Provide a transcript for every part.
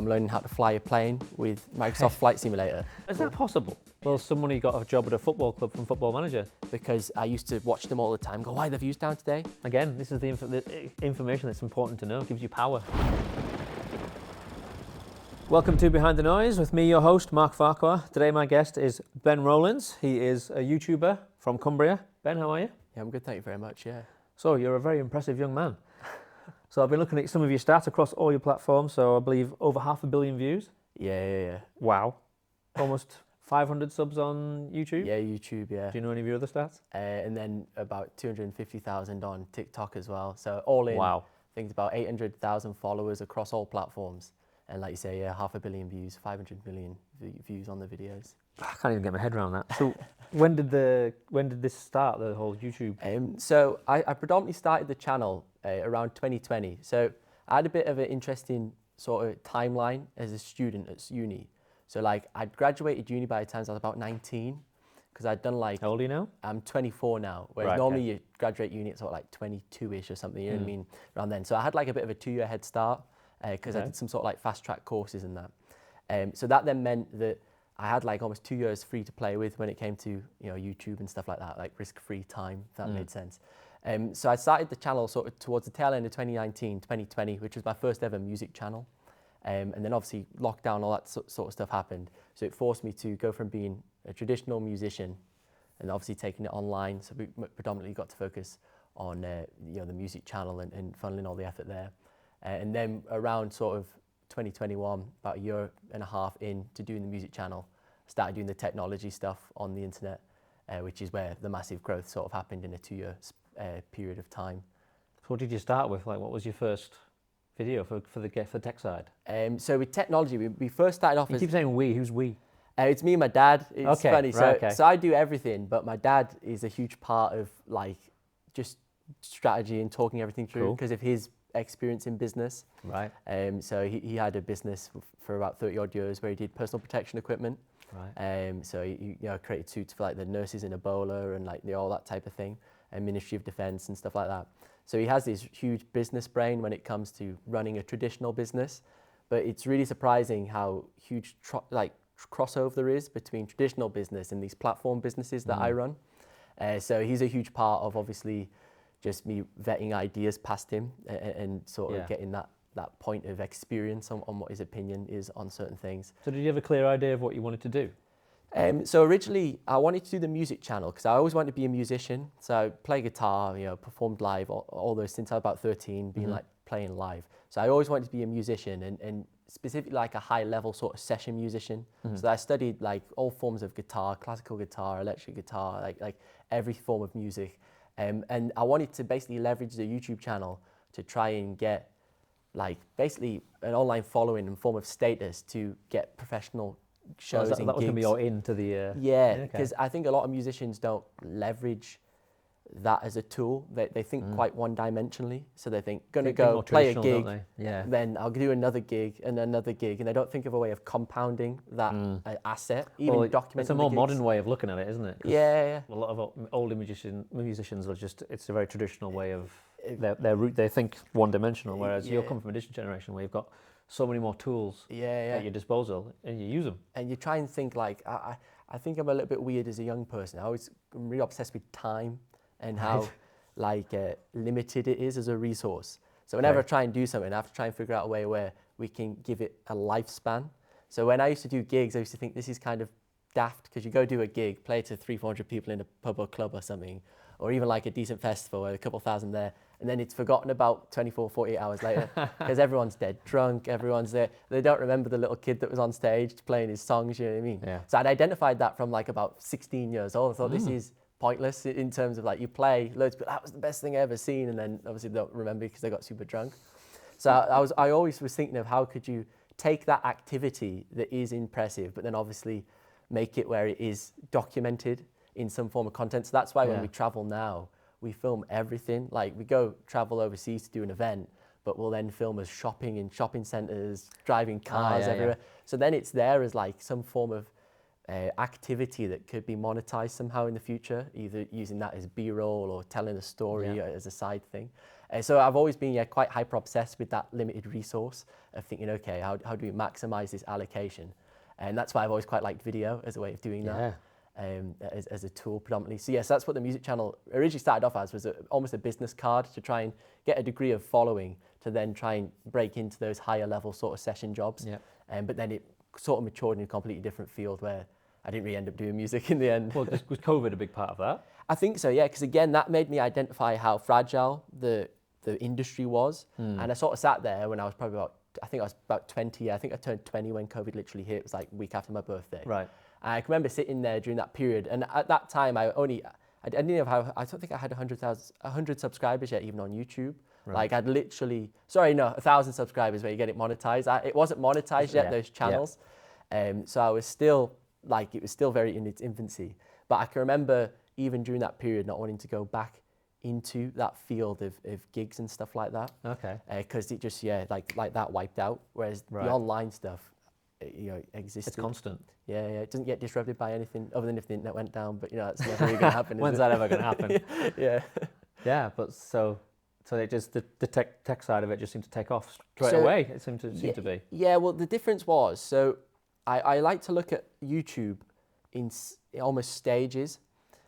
I'm learning how to fly a plane with Microsoft Flight Simulator. Is that possible? Well, somebody got a job at a football club from Football Manager. Because I used to watch them all the time, go, why are the views down today? Again, this is the information that's important to know, it gives you power. Welcome to Behind the Noise with me, your host, Mark Farquhar. Today my guest is Ben Rowlands. He is a YouTuber from Cumbria. Ben, how are you? Yeah, I'm good, thank you very much, yeah. So you're a very impressive young man. So I've been looking at some of your stats across all your platforms, so I believe over 500 million views. Yeah. Wow. Almost 500 subs on YouTube? Yeah, YouTube, yeah. Do you know any of your other stats? And then about 250,000 on TikTok as well. So all in, Wow. I think it's about 800,000 followers across all platforms. And like you say, yeah, 500 million views, 500 million views on the videos. I can't even get my head around that. So when did this start, the whole YouTube? So I predominantly started the channel around 2020. So I had a bit of an interesting sort of timeline as a student at uni. So like I'd graduated uni by the time I was about 19, because I'd done like... How old are you now? I'm 24 now, whereas Right, normally okay. you graduate uni at sort of like 22-ish or something, you know what I mean, around then. So I had like a bit of a 2-year head start because I did some sort of like fast track courses and that. So that then meant that I had like almost 2 years free to play with when it came to, you know, YouTube and stuff like that, like risk-free time, if that made sense. So I started the channel sort of towards the tail end of 2019, 2020, which was my first ever music channel. And then obviously lockdown, all that sort of stuff happened. So it forced me to go from being a traditional musician and obviously taking it online. So we predominantly got to focus on you know, the music channel and funneling all the effort there. And then around sort of 2021, about a year and a half into doing the music channel, I started doing the technology stuff on the internet, which is where the massive growth sort of happened in a 2-year period of time. So what did you start with? Like, what was your first video for the tech side? So with technology, we first started off You as... keep saying we, who's we? It's me and my dad. It's okay, funny. Right, okay. So I do everything, but my dad is a huge part of like just strategy and talking everything through because of his experience in business. Right. So he had a business for about 30 odd years where he did personal protection equipment. Right. So he you know, created suits for like the nurses in Ebola and like all that type of thing, and Ministry of Defence and stuff like that. So he has this huge business brain when it comes to running a traditional business, but it's really surprising how huge crossover there is between traditional business and these platform businesses that I run. So he's a huge part of obviously just me vetting ideas past him and sort of getting that point of experience on what his opinion is on certain things. So did you have a clear idea of what you wanted to do? So originally I wanted to do the music channel because I always wanted to be a musician. So I play guitar, you know, performed live, all those since I was about 13, being like playing live. So I always wanted to be a musician and specifically like a high level sort of session musician. So I studied like all forms of guitar, classical guitar, electric guitar, like every form of music. And I wanted to basically leverage the YouTube channel to try and get like basically an online following and form of status to get professional shows and gigs. That was going to be your into the... Yeah, because I think a lot of musicians don't leverage that as a tool. They think quite one-dimensionally. So they think, gonna go play a gig, then I'll do another gig, and they don't think of a way of compounding that asset, even documenting It's a more modern way of looking at it, isn't it? Yeah. A lot of older musicians are just, it's a very traditional way of, their route, they think one-dimensional, whereas you come from a different generation where you've got so many more tools at your disposal and you use them. And you try and think like, I think I'm a little bit weird as a young person. I'm really obsessed with time and how like limited it is as a resource. So whenever I try and do something, I have to try and figure out a way where we can give it a lifespan. So when I used to do gigs, I used to think this is kind of daft because you go do a gig, play to 300-400 people in a pub or club or something, or even like a decent festival where a couple thousand there, and then it's forgotten about 24, 48 hours later because everyone's dead drunk, everyone's there. They don't remember the little kid that was on stage playing his songs, you know what I mean? Yeah. So I'd identified that from like about 16 years old. I thought this is pointless in terms of like you play loads, but that was the best thing I ever seen, and then obviously they don't remember because they got super drunk. So I always was thinking of how could you take that activity that is impressive, but then obviously make it where it is documented in some form of content. So that's why when we travel now, we film everything. Like we go travel overseas to do an event, but we'll then film as shopping in shopping centres, driving cars everywhere. So then it's there as like some form of activity that could be monetized somehow in the future, either using that as B-roll or telling a story as a side thing. So I've always been quite hyper obsessed with that limited resource of thinking, okay, how do we maximize this allocation? And that's why I've always quite liked video as a way of doing that, as a tool predominantly. So yes, that's what the music channel originally started off as, was almost a business card to try and get a degree of following to then try and break into those higher level sort of session jobs. But then it sort of matured in a completely different field where I didn't really end up doing music in the end. Well, was COVID a big part of that? I think so, yeah, because again, that made me identify how fragile the industry was. And I sort of sat there when I was probably I think I was about 20. I think I turned 20 when COVID literally hit. It was like a week after my birthday. Right. And I can remember sitting there during that period. And at that time, I didn't even have, I don't think I had 100 subscribers yet, even on YouTube. Right. Like I'd literally, 1,000 subscribers where you get it monetized. It wasn't monetized yet, those channels. So I was still, it was still very in its infancy. But I can remember even during that period not wanting to go back into that field of gigs and stuff like that. Okay. Because it just, like that wiped out. Whereas the online stuff, existed. It's constant. Yeah, it doesn't get disrupted by anything other than if the internet went down. But that's never really going to happen. When's that ever going to happen? Yeah. But so it just the tech side of it just seemed to take off straight away. It seemed to be. Yeah. Well, the difference was, so I like to look at YouTube in almost stages.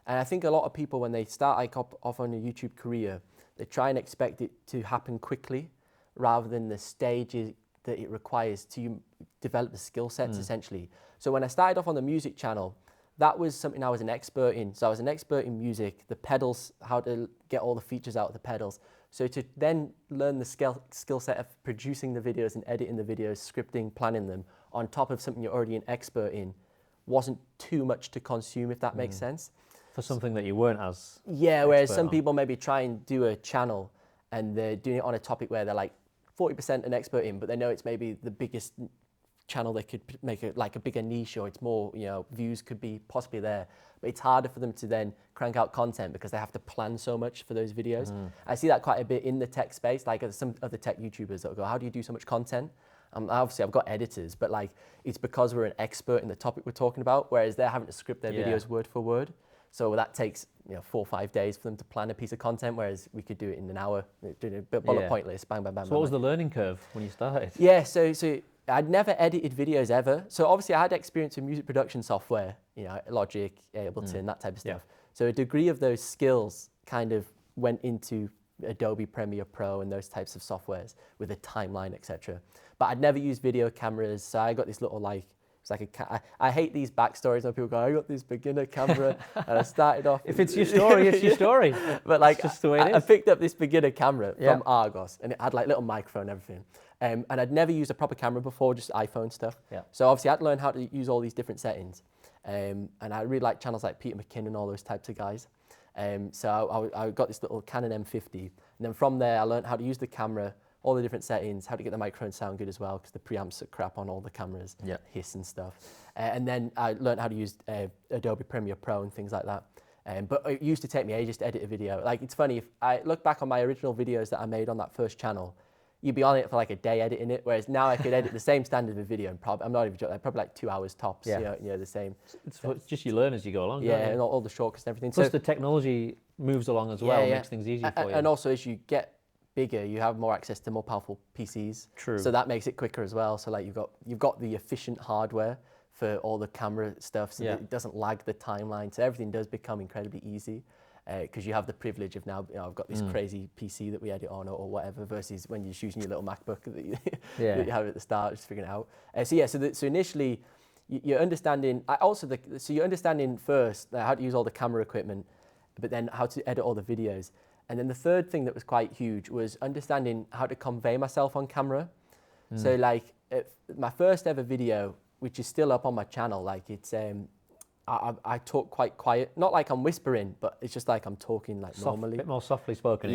And I think a lot of people, when they start off on a YouTube career, they try and expect it to happen quickly rather than the stages that it requires to develop the skill sets, essentially. So when I started off on the music channel, that was something I was an expert in. So I was an expert in music, the pedals, how to get all the features out of the pedals. So to then learn the skill set of producing the videos and editing the videos, scripting, planning them, on top of something you're already an expert in, wasn't too much to consume, if that makes sense. For something that you weren't as whereas some people maybe try and do a channel and they're doing it on a topic where they're like 40% an expert in, but they know it's maybe the biggest channel they could make a bigger niche, or it's more, views could be possibly there. But it's harder for them to then crank out content because they have to plan so much for those videos. I see that quite a bit in the tech space, like some other tech YouTubers that go, how do you do so much content? Obviously, I've got editors, but it's because we're an expert in the topic we're talking about, whereas they're having to script their videos word for word. So that takes 4 or 5 days for them to plan a piece of content, whereas we could do it in an hour, doing a bullet point list, bang, bang, bang. So what was the learning curve when you started? Yeah, so I'd never edited videos ever. So obviously I had experience in music production software, Logic, Ableton, that type of stuff. So a degree of those skills kind of went into Adobe Premiere Pro and those types of softwares with a timeline, etc. But I'd never used video cameras, so I got this little I hate these backstories when people go, I got this beginner camera and I started off. If it's your story, it's your story. But it's just the way it is. I picked up this beginner camera from Argos and it had little microphone and everything. And I'd never used a proper camera before, just iPhone stuff. So obviously I had to learn how to use all these different settings. And I really like channels like Peter McKinnon and all those types of guys. So I got this little Canon M50. And then from there, I learned how to use the camera, all the different settings, how to get the microphone sound good as well, because the preamps are crap on all the cameras, hiss and stuff. And then I learned how to use Adobe Premiere Pro and things like that. But it used to take me ages to edit a video. It's funny, if I look back on my original videos that I made on that first channel, you'd be on it for a day editing it, whereas now I could edit the same standard of a video and I'm not even joking, probably 2 hours tops, the same. It's just you learn as you go along. And all the shortcuts and everything. Plus the technology moves along as well, makes things easier for you. And also as you get bigger, you have more access to more powerful PCs. True. So that makes it quicker as well. So you've got the efficient hardware for all the camera stuff, so that it doesn't lag the timeline. So everything does become incredibly easy because you have the privilege of now, I've got this crazy PC that we edit on or whatever, versus when you're just using your little MacBook that you, that you have at the start, just figuring it out. So initially, you're understanding. So you're understanding first how to use all the camera equipment, but then how to edit all the videos. And then the third thing that was quite huge was understanding how to convey myself on camera. So my first ever video, which is still up on my channel, it's I talk quite quiet, not like I'm whispering, but it's just like I'm talking normally. A bit more softly spoken.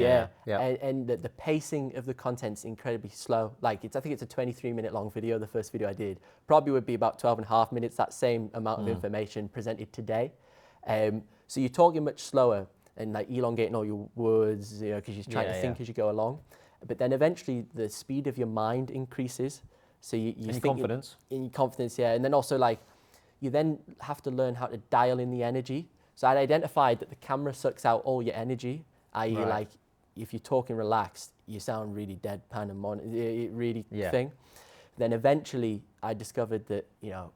And the pacing of the content's incredibly slow. I think it's a 23-minute long video, the first video I did. Probably would be about 12.5 minutes, that same amount of information presented today. So you're talking much slower and elongating all your words, because you're trying to think as you go along. But then eventually the speed of your mind increases. So you in your confidence. In your confidence, and then also you then have to learn how to dial in the energy. So I'd identified that the camera sucks out all your energy, i.e. if you're talking relaxed, you sound really deadpan and really thing. Then eventually I discovered that, you know,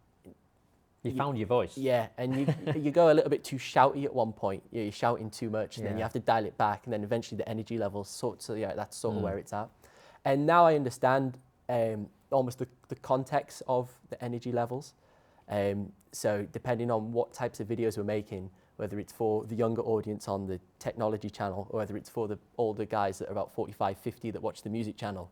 you found your voice. Yeah, and you go a little bit too shouty at one point. You're shouting too much, and then you have to dial it back, and then eventually the energy levels that's sort of where it's at. And now I understand almost the context of the energy levels. So depending on what types of videos we're making, whether it's for the younger audience on the technology channel, or whether it's for the older guys that are about 45, 50 that watch the music channel,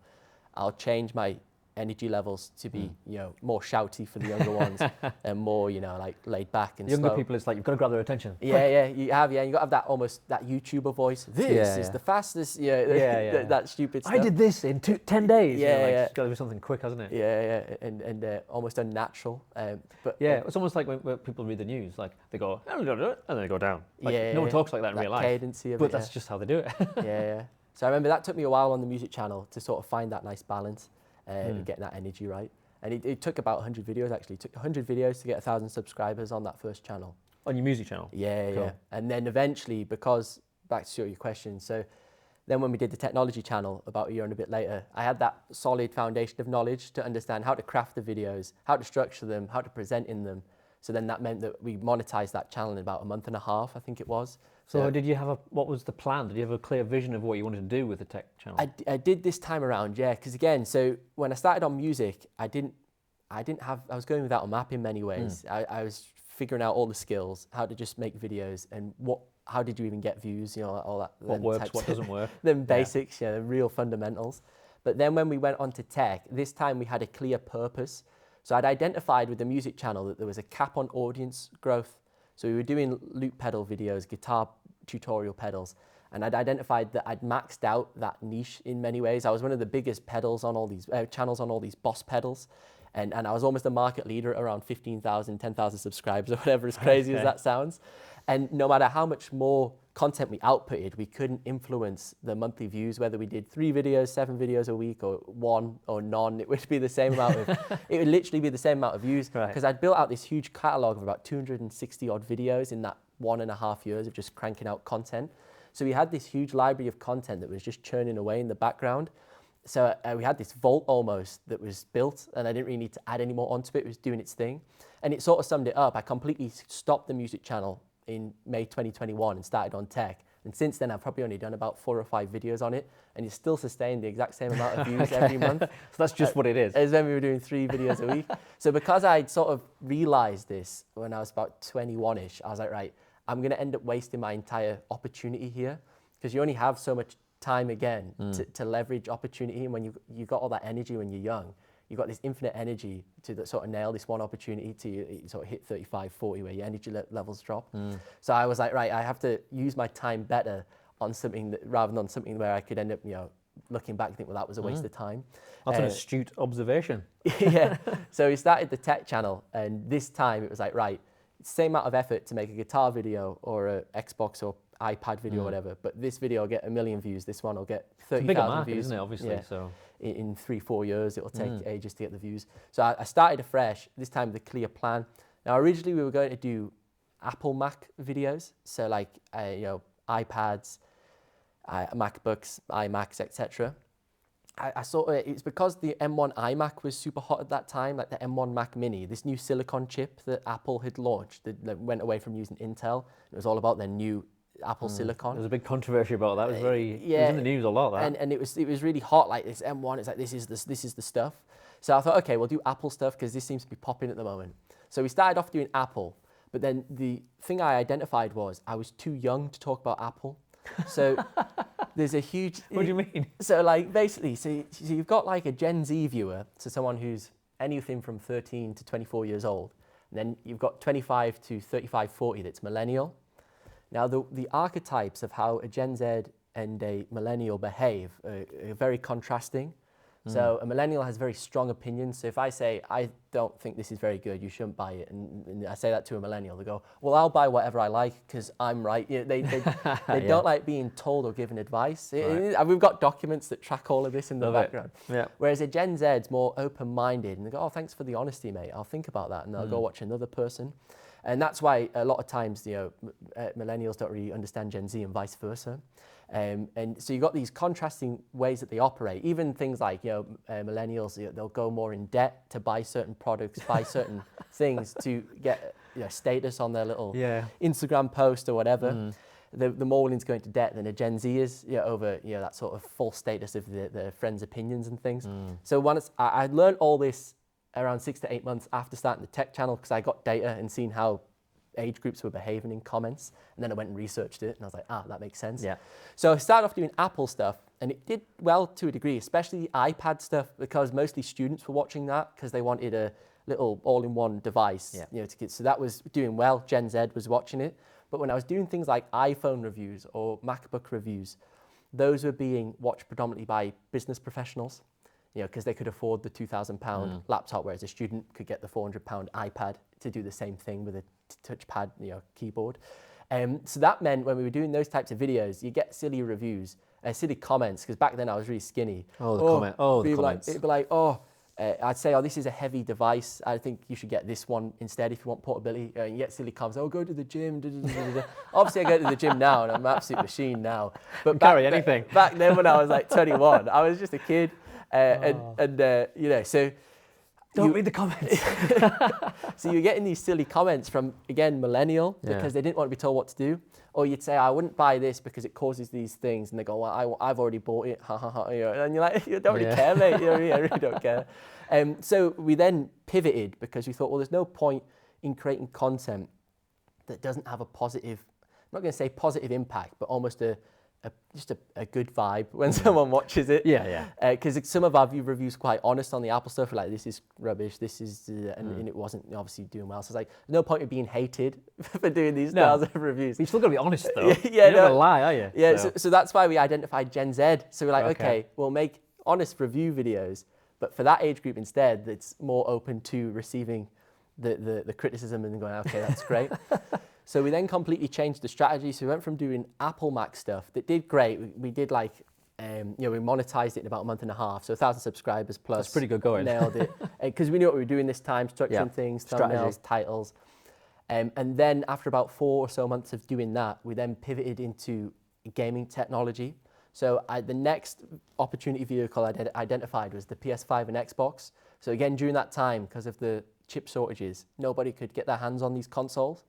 I'll change my energy levels to be, you know, more shouty for the younger ones and more, you know, like laid back and younger slow. people, it's like you've got to grab their attention. Yeah, you got to have that almost that YouTuber voice. This is the fastest, that stupid stuff. I did this in 10 days. Yeah, It's got to be something quick, hasn't it? Yeah, and almost unnatural. But it's almost like when people read the news, like they go, and then they go down. Like, no one talks like that in real life. Cadency of but that's just how they do it. yeah. So I remember that took me a while on the music channel to sort of find that nice balance. Getting that energy right. And it took about 100 videos actually. It took 100 videos to get 1,000 subscribers on that first channel. On your music channel? Yeah, cool. yeah. And then eventually, because, back to your question, so then when we did the technology channel about a year and a bit later, I had that solid foundation of knowledge to understand how to craft the videos, how to structure them, how to present in them. So then that meant that we monetized that channel in about a month and a half, I think it was. So did you have what was the plan? Did you have a clear vision of what you wanted to do with the tech channel? I did this time around, yeah, because again, so when I started on music, I was going without a map in many ways. I was figuring out all the skills, how to just make videos and how did you even get views, you know, all that. What works, what doesn't work. Them basics, the real fundamentals. But then when we went on to tech, this time we had a clear purpose. So I'd identified with the music channel that there was a cap on audience growth. So we were doing loop pedal videos, guitar tutorial pedals, and I'd identified that I'd maxed out that niche in many ways. I was one of the biggest pedals on all these channels on all these Boss pedals, and I was almost a market leader at around 15,000, 10,000 subscribers or whatever, as crazy as that sounds. And no matter how much more content we outputted, we couldn't influence the monthly views, whether we did 3 videos, 7 videos a week, or 1 or none. It would be the same amount of, it would literally be the same amount of views. Because I'd built out this huge catalog of about 260 odd videos in that 1.5 years of just cranking out content. So we had this huge library of content that was just churning away in the background. So we had this vault almost that was built, and I didn't really need to add any more onto it. It was doing its thing. And it sort of summed it up. I completely stopped the music channel in May 2021 and started on tech. And since then, I've probably only done about 4 or 5 videos on it, and it's still sustained the exact same amount of views every month. So that's just what it is. As when we were doing 3 videos a week. So because I'd sort of realized this when I was about 21-ish, I was like, right, I'm going to end up wasting my entire opportunity here, because you only have so much time again to leverage opportunity. And when you got all that energy when you're young, you've got this infinite energy to sort of nail this one opportunity to sort of hit 35, 40 where your energy levels drop. So I was like, right, I have to use my time better on something rather than on something where I could end up, you know, looking back and think, well, that was a waste of time. That's an astute observation. Yeah. So we started the tech channel, and this time it was like, right, same amount of effort to make a guitar video or a Xbox or iPad video or whatever, but this video will get 1 million views, this one will get 30,000 views. Isn't it, obviously? Yeah. So in 3-4 years, it'll take ages to get the views. So I started afresh, this time with a clear plan. Now originally we were going to do Apple Mac videos, so like you know, iPads, MacBooks, iMacs, etc. I saw it's because the M1 iMac was super hot at that time, like the M1 Mac Mini, this new silicon chip that Apple had launched that went away from using Intel. It was all about their new Apple silicon. There was a big controversy about that. It was it was in the news a lot. That and it was really hot. Like this M1, it's like this is the stuff. So I thought, okay, we'll do Apple stuff because this seems to be popping at the moment. So we started off doing Apple, but then the thing I identified was I was too young to talk about Apple. So there's a huge. What do you mean? So like basically, so you've got like a Gen Z viewer, so someone who's anything from 13 to 24 years old, and then you've got 25 to 35, 40 that's millennial. Now the archetypes of how a Gen Z and a millennial behave are very contrasting. So a millennial has very strong opinions. So if I say, I don't think this is very good, you shouldn't buy it, and I say that to a millennial, they go, well, I'll buy whatever I like because I'm right. You know, they don't like being told or given advice. And we've got documents that track all of this in the background. Yeah. Whereas a Gen Z's more open-minded, and they go, oh, thanks for the honesty, mate. I'll think about that, and they'll go watch another person. And that's why a lot of times, you know, millennials don't really understand Gen Z and vice versa. And so you've got these contrasting ways that they operate. Even things like, millennials, they'll go more in debt to buy certain products, buy certain things to get status on their little Instagram post or whatever. The more willing to go into debt than a Gen Z is over that sort of false status of their friends' opinions and things. So once I learned all this around 6 to 8 months after starting the tech channel, because I got data and seen how age groups were behaving in comments, and then I went and researched it, and I was like, that makes sense. Yeah. So I started off doing Apple stuff, and it did well to a degree, especially the iPad stuff, because mostly students were watching that because they wanted a little all-in-one device. So that was doing well. Gen Z was watching it. But when I was doing things like iPhone reviews or MacBook reviews, those were being watched predominantly by business professionals, because they could afford the £2,000 laptop, whereas a student could get the £400 iPad to do the same thing with a touchpad, keyboard. So that meant when we were doing those types of videos, you get silly reviews, silly comments, because back then I was really skinny. The comments. It'd be like, I'd say, this is a heavy device. I think you should get this one instead if you want portability. You get silly comments, go to the gym. Obviously, I go to the gym now, and I'm an absolute machine now. But carry anything. Back then, when I was like 21, I was just a kid. So... Don't read the comments. So you're getting these silly comments from, again, millennial, because they didn't want to be told what to do. Or you'd say, I wouldn't buy this because it causes these things. And they go, well, I've already bought it. And you're like, you don't really care, mate. I really don't care. So we then pivoted because we thought, well, there's no point in creating content that doesn't have a positive, I'm not going to say positive impact, but almost just a good vibe when someone watches it. Because some of our reviews quite honest on the Apple stuff, like this is rubbish, this is, and it wasn't obviously doing well. So it's like, no point in being hated for doing these styles of reviews. You're still going to be honest though. You're not going to lie, are you? Yeah, so that's why we identified Gen Z. So we're like, okay, we'll make honest review videos, but for that age group instead, that's more open to receiving the criticism and going, okay, that's great. So we then completely changed the strategy. So we went from doing Apple Mac stuff that did great. We did we monetized it in about a month and a half. So 1,000 subscribers plus. That's pretty good going. Nailed it. Because we knew what we were doing this time, structuring things, thumbnails, titles. And then after about 4 or so months of doing that, we then pivoted into gaming technology. So the next opportunity vehicle I identified was the PS5 and Xbox. So again, during that time, because of the chip shortages, nobody could get their hands on these consoles.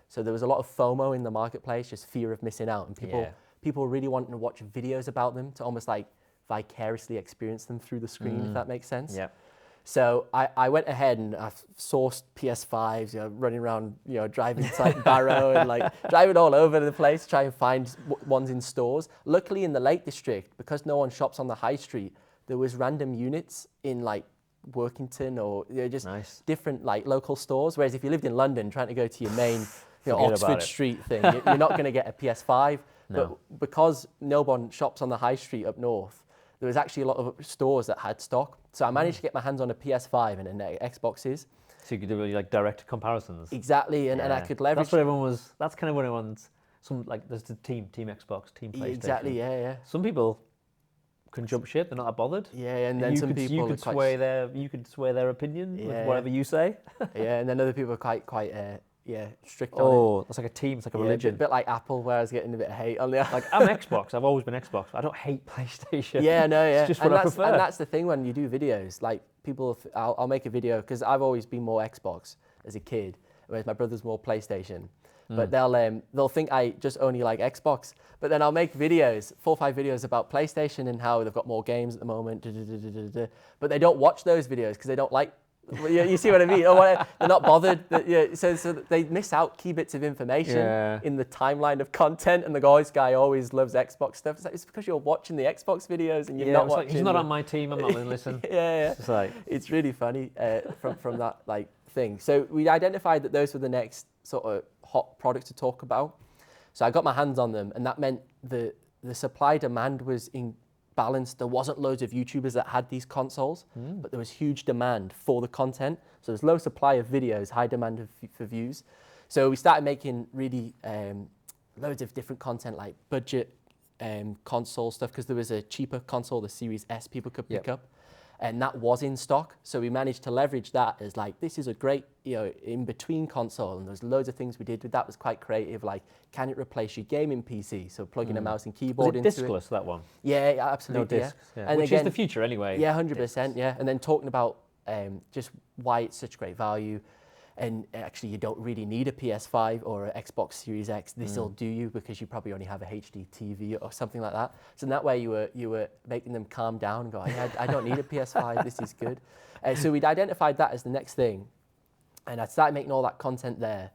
So there was a lot of FOMO in the marketplace, just fear of missing out. And people really wanting to watch videos about them to almost like vicariously experience them through the screen, if that makes sense. So I went ahead and I sourced PS5s, running around, driving like Barrow and like driving all over the place, trying to find ones in stores. Luckily in the Lake District, because no one shops on the high street, there was random units in like Workington or just different like local stores. Whereas if you lived in London, trying to go to your main Oxford Street thing, you're not going to get a PS5. But because no one shops on the high street up north, there was actually a lot of stores that had stock. So I managed to get my hands on a PS5 and an Xboxes. So you could do really like direct comparisons. Exactly, and I could leverage. That's what everyone was. That's kind of what everyone's. Some like there's the team Xbox, team PlayStation. Exactly, yeah. Some people can jump ship; they're not that bothered. Yeah, and then some people you could sway their opinion with whatever you say. And then other people are quite strict on it. Oh, that's like a team. It's like a religion. A bit like Apple, where I was getting a bit of hate on the. Like I'm Xbox. I've always been Xbox. I don't hate PlayStation. It's just what I prefer. And that's the thing when you do videos. Like people, I'll make a video because I've always been more Xbox as a kid, whereas my brother's more PlayStation. But they'll think I just only like Xbox. But then I'll make videos, 4 or 5 videos about PlayStation and how they've got more games at the moment. But they don't watch those videos because they don't like. You see what I mean? They're not bothered. So they miss out key bits of information in the timeline of content. And this guy always loves Xbox stuff. It's like, it's because you're watching the Xbox videos and you're not watching. Like, he's not on my team. I'm not going to listen. It's like it's really funny from that like thing. So we identified that those were the next sort of hot products to talk about. So I got my hands on them, and that meant the supply demand was in balance. There wasn't loads of YouTubers that had these consoles, but there was huge demand for the content. So there's low supply of videos, high demand for views. So we started making really loads of different content, like budget console stuff, because there was a cheaper console, the Series S, people could pick up. and that was in stock. So we managed to leverage that as like, this is a great, in between console, and there's loads of things we did with that was quite creative, like, can it replace your gaming PC? So plugging a mouse and keyboard into it. Discless, that one? Yeah, absolutely. No discs, yeah. And which again, is the future anyway. Yeah, 100%, yeah. And then talking about just why it's such great value, and actually you don't really need a PS5 or an Xbox Series X. This will do you because you probably only have a HD TV or something like that. So in that way you were making them calm down and go, I don't need a PS5, this is good. So we'd identified that as the next thing. And I started making all that content there.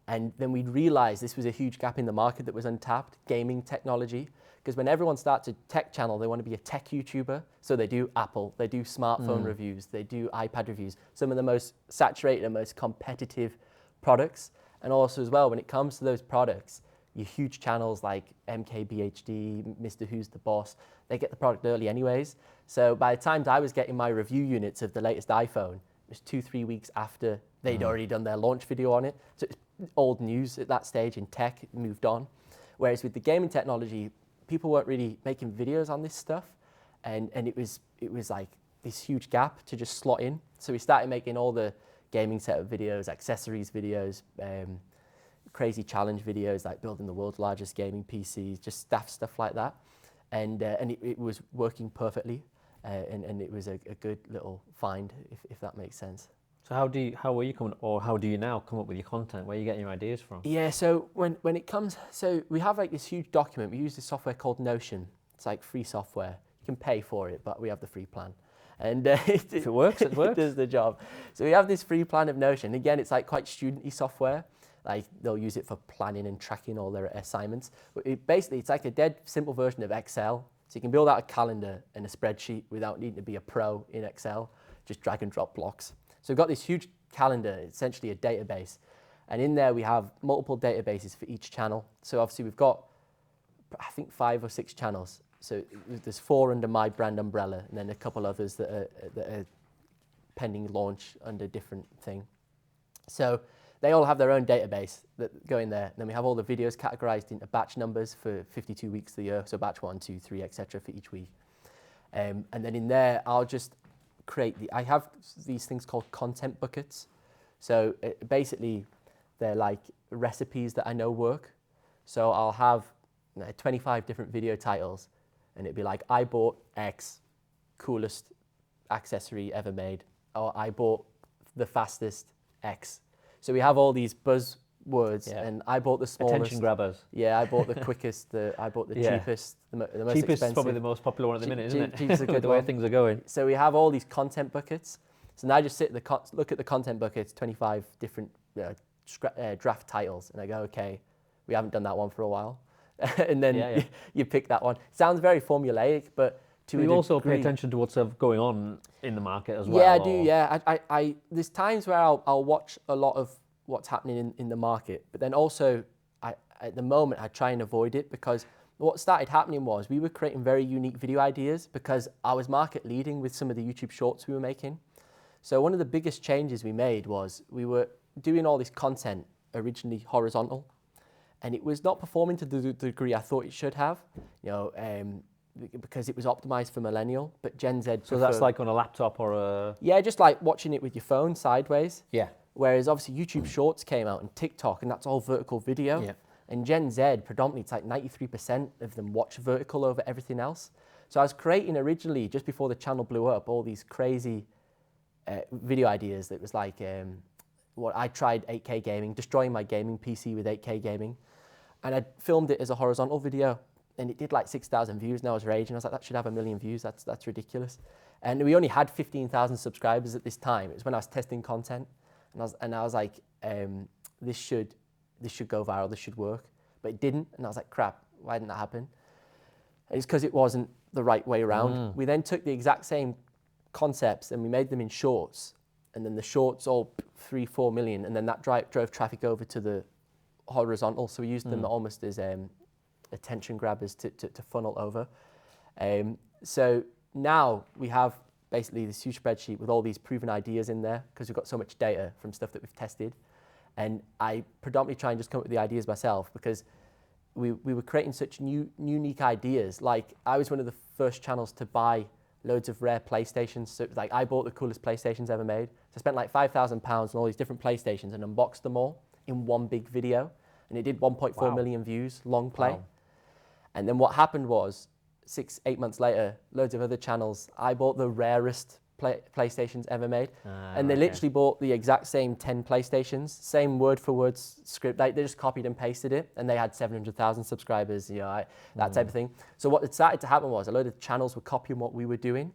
And then we realized this was a huge gap in the market that was untapped, gaming technology. Because when everyone starts a tech channel, they want to be a tech YouTuber. So they do Apple, they do smartphone reviews, they do iPad reviews, some of the most saturated and most competitive products. And also as well, when it comes to those products, your huge channels like MKBHD, Mr. Who's the Boss, they get the product early anyways. So by the time I was getting my review units of the latest iPhone, it was 2-3 weeks after they'd already done their launch video on it. So it's old news at that stage in tech, it moved on. Whereas with the gaming technology, people weren't really making videos on this stuff, and it was like this huge gap to just slot in. So we started making all the gaming setup videos, accessories videos, crazy challenge videos like building the world's largest gaming PCs, just stuff like that, and it was working perfectly, and it was a good little find, if that makes sense. So how do you now come up with your content? Where are you getting your ideas from? Yeah, so when it comes, so we have like this huge document. We use this software called Notion. It's like free software. You can pay for it, but we have the free plan. And if it works, it works. It does the job. So we have this free plan of Notion. Again, it's like quite student-y software. Like they'll use it for planning and tracking all their assignments. But it's like a dead simple version of Excel. So you can build out a calendar and a spreadsheet without needing to be a pro in Excel. Just drag and drop blocks. So we've got this huge calendar, essentially a database. And in there we have multiple databases for each channel. So obviously we've got, I think, 5 or 6 channels. So there's 4 under my brand umbrella, and then a couple others that are pending launch under different thing. So they all have their own database that go in there. And then we have all the videos categorized into batch numbers for 52 weeks of the year. So batch 1, 2, 3, etc. for each week. And then in there, I'll just I have these things called content buckets. So basically, they're like recipes that I know work. So I'll have 25 different video titles, and it'd be like, I bought X, coolest accessory ever made, or I bought the fastest X. So we have all these buzzwords, and I bought the smallest. Attention grabbers. Yeah, I bought the quickest, I bought the cheapest, the most cheapest expensive. Is probably the most popular one at the minute, isn't it? Cheapest is a good the way one. things are going. So we have all these content buckets. So now I just look at the content buckets, 25 different draft titles, and I go, okay, we haven't done that one for a while. And then you pick that one. Sounds very formulaic, but to you also pay attention to what's going on in the market as well. Yeah, I do. Yeah, I there's times where I'll watch a lot of what's happening in the market, but then also at the moment I try and avoid it, because what started happening was we were creating very unique video ideas because I was market leading with some of the YouTube shorts we were making. So one of the biggest changes we made was we were doing all this content originally horizontal, and it was not performing to the degree I thought it should have, because it was optimized for millennial, but Gen Z. So that's like on a laptop or a... Yeah, just like watching it with your phone sideways. Yeah. Whereas obviously YouTube Shorts came out and TikTok, and that's all vertical video. Yeah. And Gen Z, predominantly, it's like 93% of them watch vertical over everything else. So I was creating originally, just before the channel blew up, all these crazy video ideas that was like, what I tried 8K gaming, destroying my gaming PC with 8K gaming. And I filmed it as a horizontal video, and it did like 6,000 views, and I was raging. I was like, that should have 1 million views, that's ridiculous. And we only had 15,000 subscribers at this time. It was when I was testing content, and I was like, this should go viral, this should work. But it didn't, and I was like, crap, why didn't that happen? And it's because it wasn't the right way around. We then took the exact same concepts and we made them in shorts, and then the shorts all 3-4 million, and then that drove traffic over to the horizontal. So we used them almost as attention grabbers to funnel over. So now we have basically this huge spreadsheet with all these proven ideas in there, because we've got so much data from stuff that we've tested. And I predominantly try and just come up with the ideas myself, because we were creating such unique ideas. Like, I was one of the first channels to buy loads of rare PlayStations. So like I bought the coolest PlayStations ever made. So I spent like £5,000 on all these different PlayStations and unboxed them all in one big video. And it did 1.4 million views, long play. Wow. And then what happened was 6-8 months later, loads of other channels, I bought the rarest PlayStations ever made. And they literally bought the exact same 10 PlayStations, same word for word script. They just copied and pasted it, and they had 700,000 subscribers, you know, that type of thing. So what started to happen was a load of channels were copying what we were doing.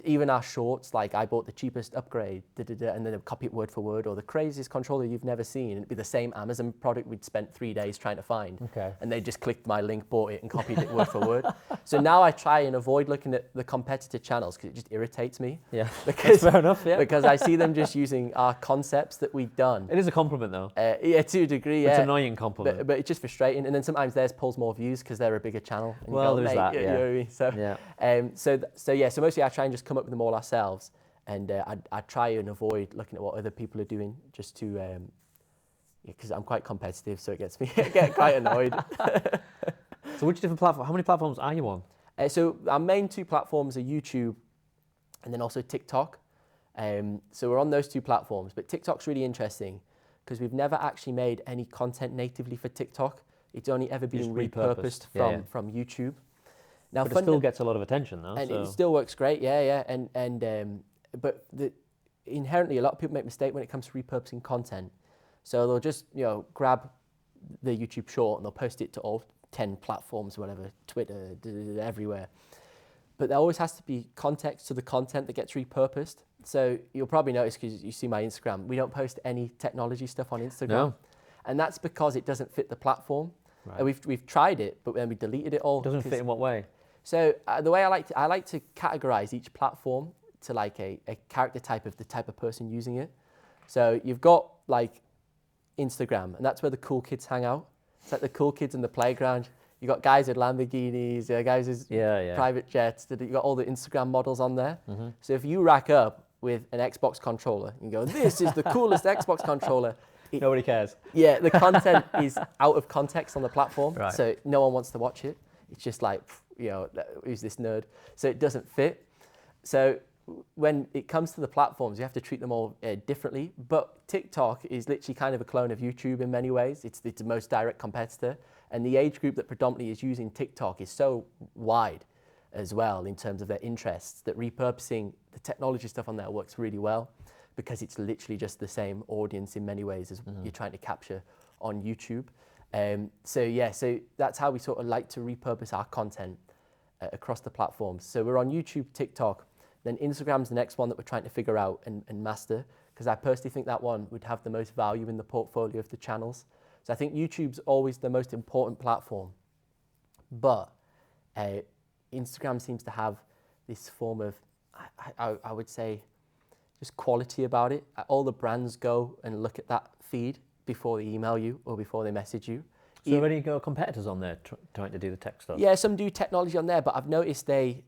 Even our shorts, like I bought the cheapest upgrade, and then they'd copy it word for word, or the craziest controller you've never seen. It'd be the same Amazon product we'd spent 3 days trying to find. And they just clicked my link, bought it, and copied it word for word. So now I try and avoid looking at the competitor channels because it just irritates me. Yeah, because, fair enough, yeah. Because I see them just using our concepts that we've done. It is a compliment though. Yeah, to a degree, yeah. It's an annoying compliment. But it's just frustrating. And then sometimes theirs pulls more views because they're a bigger channel. And well, there's that, yeah. You know what I mean? So, yeah. So mostly I try and just come up with them all ourselves, and I try and avoid looking at what other people are doing, just to, because I'm quite competitive, so it gets me get quite annoyed. So which different platform? How many platforms are you on? So our main 2 platforms are YouTube, and then also TikTok. So we're on those 2 platforms, but TikTok's really interesting because we've never actually made any content natively for TikTok. It's only ever been repurposed from YouTube. Now, but it still gets a lot of attention though. And it still works great, yeah. But inherently, a lot of people make a mistake when it comes to repurposing content. So they'll just, you know, grab the YouTube short and they'll post it to all 10 platforms, whatever, Twitter, everywhere. But there always has to be context to the content that gets repurposed. So you'll probably notice, because you see my Instagram, we don't post any technology stuff on Instagram. No. And that's because it doesn't fit the platform. Right. And we've tried it, but then we deleted it all. It doesn't fit in what way? So the way I like to categorize each platform to like a character type of the type of person using it. So you've got like Instagram, and that's where the cool kids hang out. It's like the cool kids in the playground. You got guys with Lamborghinis, guys with private jets. You got all the Instagram models on there. So if you rack up with an Xbox controller and go, this is the coolest Xbox controller. Nobody cares. Yeah, the content is out of context on the platform, so no one wants to watch it. It's just like, you know, who's this nerd? So it doesn't fit. So when it comes to the platforms, you have to treat them all differently. But TikTok is literally kind of a clone of YouTube in many ways. It's the most direct competitor. And the age group that predominantly is using TikTok is so wide as well in terms of their interests that repurposing the technology stuff on there works really well, because it's literally just the same audience in many ways as you're trying to capture on YouTube. So that's how we sort of like to repurpose our content across the platforms. So we're on YouTube, TikTok, then Instagram's the next one that we're trying to figure out and master, because I personally think that one would have the most value in the portfolio of the channels. So I think YouTube's always the most important platform, but Instagram seems to have this form of, I would say, just quality about it. All the brands go and look at that feed before they email you or before they message you. So have any competitors on there trying to do the tech stuff? Yeah, some do technology on there, but I've noticed they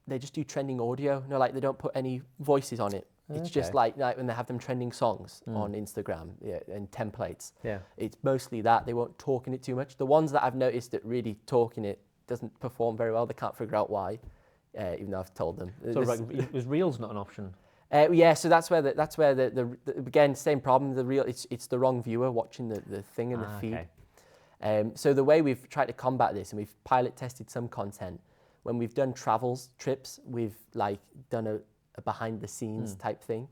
just do trending audio. You know, like they don't put any voices on it. It's just like when they have them trending songs on Instagram and templates. Yeah, it's mostly that. They won't talk in it too much. The ones that I've noticed that really talk in it doesn't perform very well. They can't figure out why, even though I've told them. So was Reels not an option? Yeah, so that's where the again, same problem. The Reel, it's the wrong viewer watching the thing in the feed. Okay. So the way we've tried to combat this, and we've pilot tested some content. When we've done trips, we've like done a behind the scenes type thing,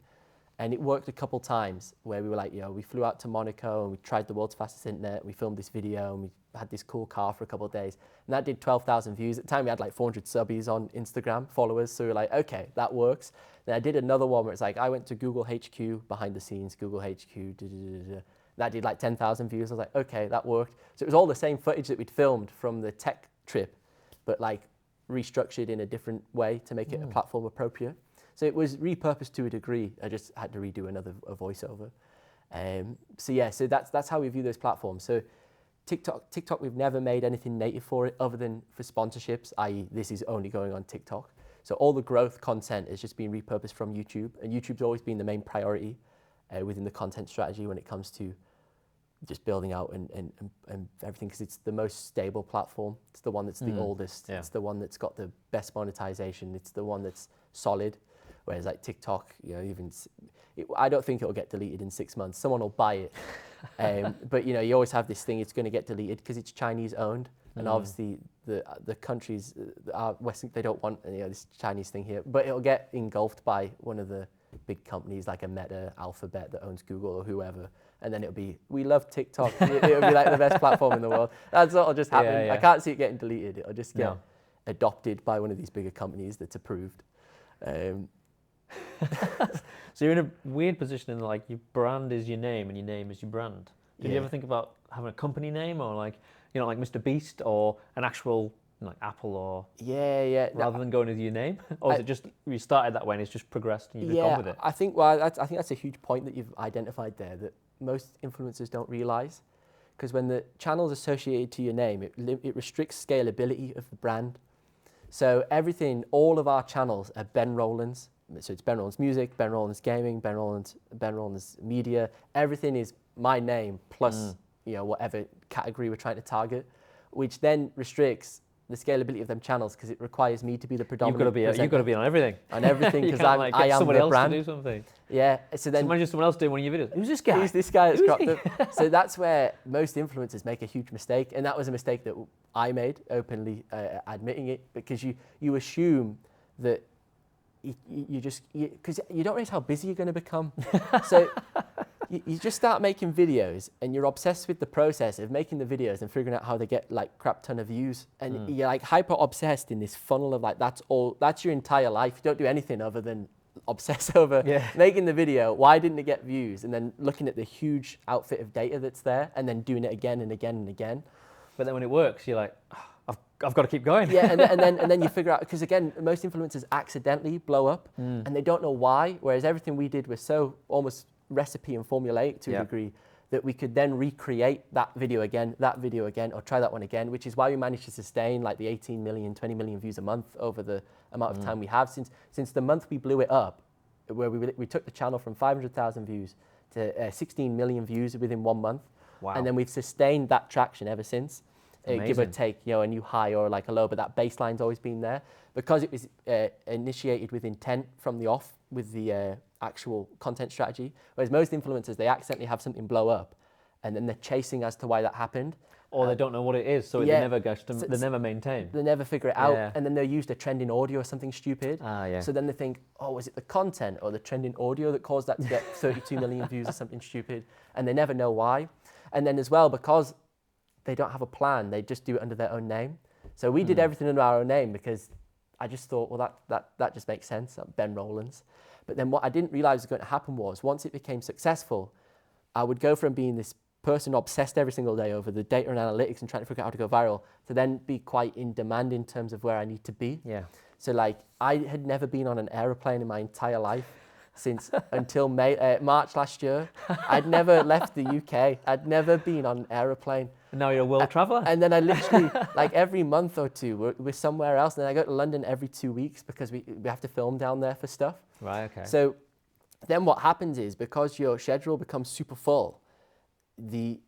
and it worked a couple times where we were like, we flew out to Monaco and we tried the world's fastest internet. We filmed this video and we had this cool car for a couple of days, and that did 12,000 views. At the time we had like 400 subbies on Instagram followers, so we were like, okay, that works. Then I did another one where it's like I went to Google HQ, behind the scenes, Google HQ, that did like 10,000 views. I was like, okay, that worked. So it was all the same footage that we'd filmed from the tech trip, but like restructured in a different way to make it a platform appropriate. So it was repurposed to a degree. I just had to redo a voiceover. So that's how we view those platforms. So TikTok, we've never made anything native for it other than for sponsorships, i.e. this is only going on TikTok. So all the growth content is just being repurposed from YouTube, and YouTube's always been the main priority within the content strategy when it comes to just building out and everything, because it's the most stable platform. It's the one that's the oldest. Yeah. It's the one that's got the best monetization. It's the one that's solid. Whereas like TikTok, you know, I don't think it'll get deleted in 6 months. Someone will buy it. But you know, you always have this thing, it's going to get deleted because it's Chinese owned. And obviously the countries are Western, they don't want, you know, this Chinese thing here, but it'll get engulfed by one of the big companies like a Meta, Alphabet that owns Google or whoever. And then it'll be, we love TikTok. It'll be like the best platform in the world. That's what'll just happen. Yeah, yeah. I can't see it getting deleted. It'll just get adopted by one of these bigger companies that's approved. So you're in a weird position in like your brand is your name and your name is your brand. Did you ever think about having a company name or like, you know, like Mr. Beast or an actual like Apple or rather than going with your name? Or is it just you started that way and it's just progressed and you've just gone with it? I think that's a huge point that you've identified there that most influencers don't realize, because when the channel's associated to your name, it restricts scalability of the brand. So everything, all of our channels are Ben Rowlands. So it's Ben Rowlands Music, Ben Rowlands Gaming, Ben Rowlands Media. Everything is my name plus you know, whatever category we're trying to target, which then restricts the scalability of them channels because it requires me to be the predominant. You've got to be on everything. On everything, because like, I am somebody the else brand. To do something. Yeah. So then imagine someone else doing one of your videos. Who's this guy? Who's this guy that's cropped up? So that's where most influencers make a huge mistake, and that was a mistake that I made, openly admitting it, because you assume that because you don't realize how busy you're going to become. So you just start making videos and you're obsessed with the process of making the videos and figuring out how they get like crap ton of views. And you're like hyper obsessed in this funnel of like, that's your entire life. You don't do anything other than obsess over making the video. Why didn't it get views? And then looking at the huge outfit of data that's there and then doing it again and again and again. But then when it works, you're like, oh, I've got to keep going. Yeah, and then you figure out, because again, most influencers accidentally blow up and they don't know why, whereas everything we did was so almost recipe and formulaic to a degree that we could then recreate that video again, or try that one again, which is why we managed to sustain like the 18 million, 20 million views a month over the amount of time we have. Since the month we blew it up, where we took the channel from 500,000 views to 16 million views within 1 month. Wow. And then we've sustained that traction ever since. Give or take, you know, a new high or like a low, but that baseline's always been there because it was initiated with intent from the off with the actual content strategy. Whereas most influencers, they accidentally have something blow up and then they're chasing as to why that happened. Or they don't know what it is, so they never maintain. They never figure it out, and then they'll use the trending audio or something stupid. So then they think, oh, was it the content or the trending audio that caused that to get 32 million views or something stupid? And they never know why. And then as well, because they don't have a plan, they just do it under their own name. So we did everything under our own name because I just thought, well, that just makes sense, Ben Rowlands. But then what I didn't realize was going to happen was once it became successful, I would go from being this person obsessed every single day over the data and analytics and trying to figure out how to go viral to then be quite in demand in terms of where I need to be. Yeah. So like I had never been on an aeroplane in my entire life since until March last year. I'd never left the UK. I'd never been on an aeroplane. And now you're a world traveller? And then I literally, like every month or two, we're somewhere else. And then I go to London every 2 weeks because we have to film down there for stuff. Right, okay. So then what happens is because your schedule becomes super full, the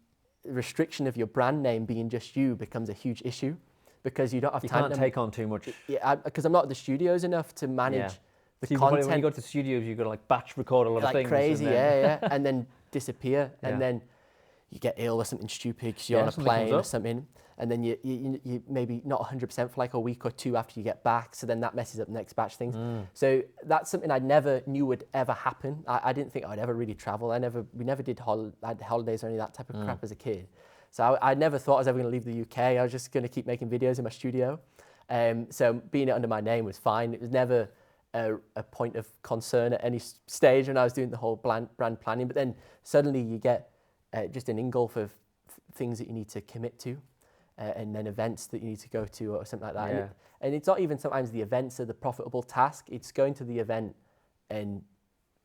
restriction of your brand name being just you becomes a huge issue because you don't have time. You can't take on too much. Yeah, because I'm not at the studios enough to manage the content. When you go to the studios, you've got to like batch record a lot of things. Like crazy, and then disappear, and then you get ill or something stupid because you're on a plane or something, and then you maybe not 100% for like a week or two after you get back, so then that messes up the next batch things. So that's something I never knew would ever happen. I didn't think I'd ever really travel. We never did holidays or any of that type of crap as a kid. So I never thought I was ever going to leave the UK. I was just going to keep making videos in my studio. So being it under my name was fine. It was never a point of concern at any stage when I was doing the whole brand planning. But then suddenly you get just an engulf of things that you need to commit to. And then events that you need to go to or something like that. Yeah. And it's not even sometimes the events are the profitable task. It's going to the event and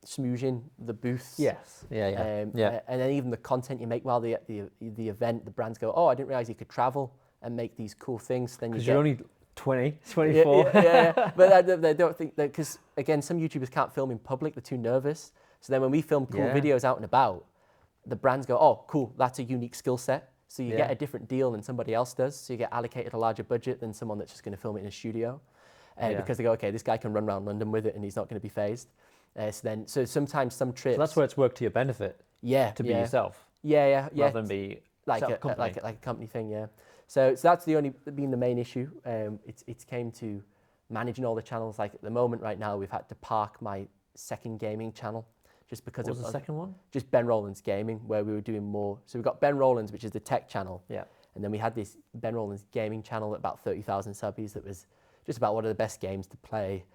smoozing the booths. Yes. And then even the content you make while the event, the brands go, oh, I didn't realize you could travel and make these cool things. Then you're only 20, 24. But they don't think that, because again, some YouTubers can't film in public. They're too nervous. So then when we film cool videos out and about, the brands go, oh, cool, that's a unique skill set. So you Yeah. get a different deal than somebody else does. So you get allocated a larger budget than someone that's just going to film it in a studio. Because they go, okay, this guy can run around London with it and he's not going to be phased. So sometimes some trips. So that's where it's worked to your benefit. Yeah. To be yourself. Yeah. Rather than be like a company thing, yeah. So that's been the main issue. It's came to managing all the channels. Like at the moment right now, we've had to park my second gaming channel just because what was the second one? Just Ben Rowlands Gaming, where we were doing more. So we've got Ben Rowlands, which is the tech channel. Yeah. And then we had this Ben Rowlands Gaming channel at about 30,000 subbies that was just about what are the best games to play.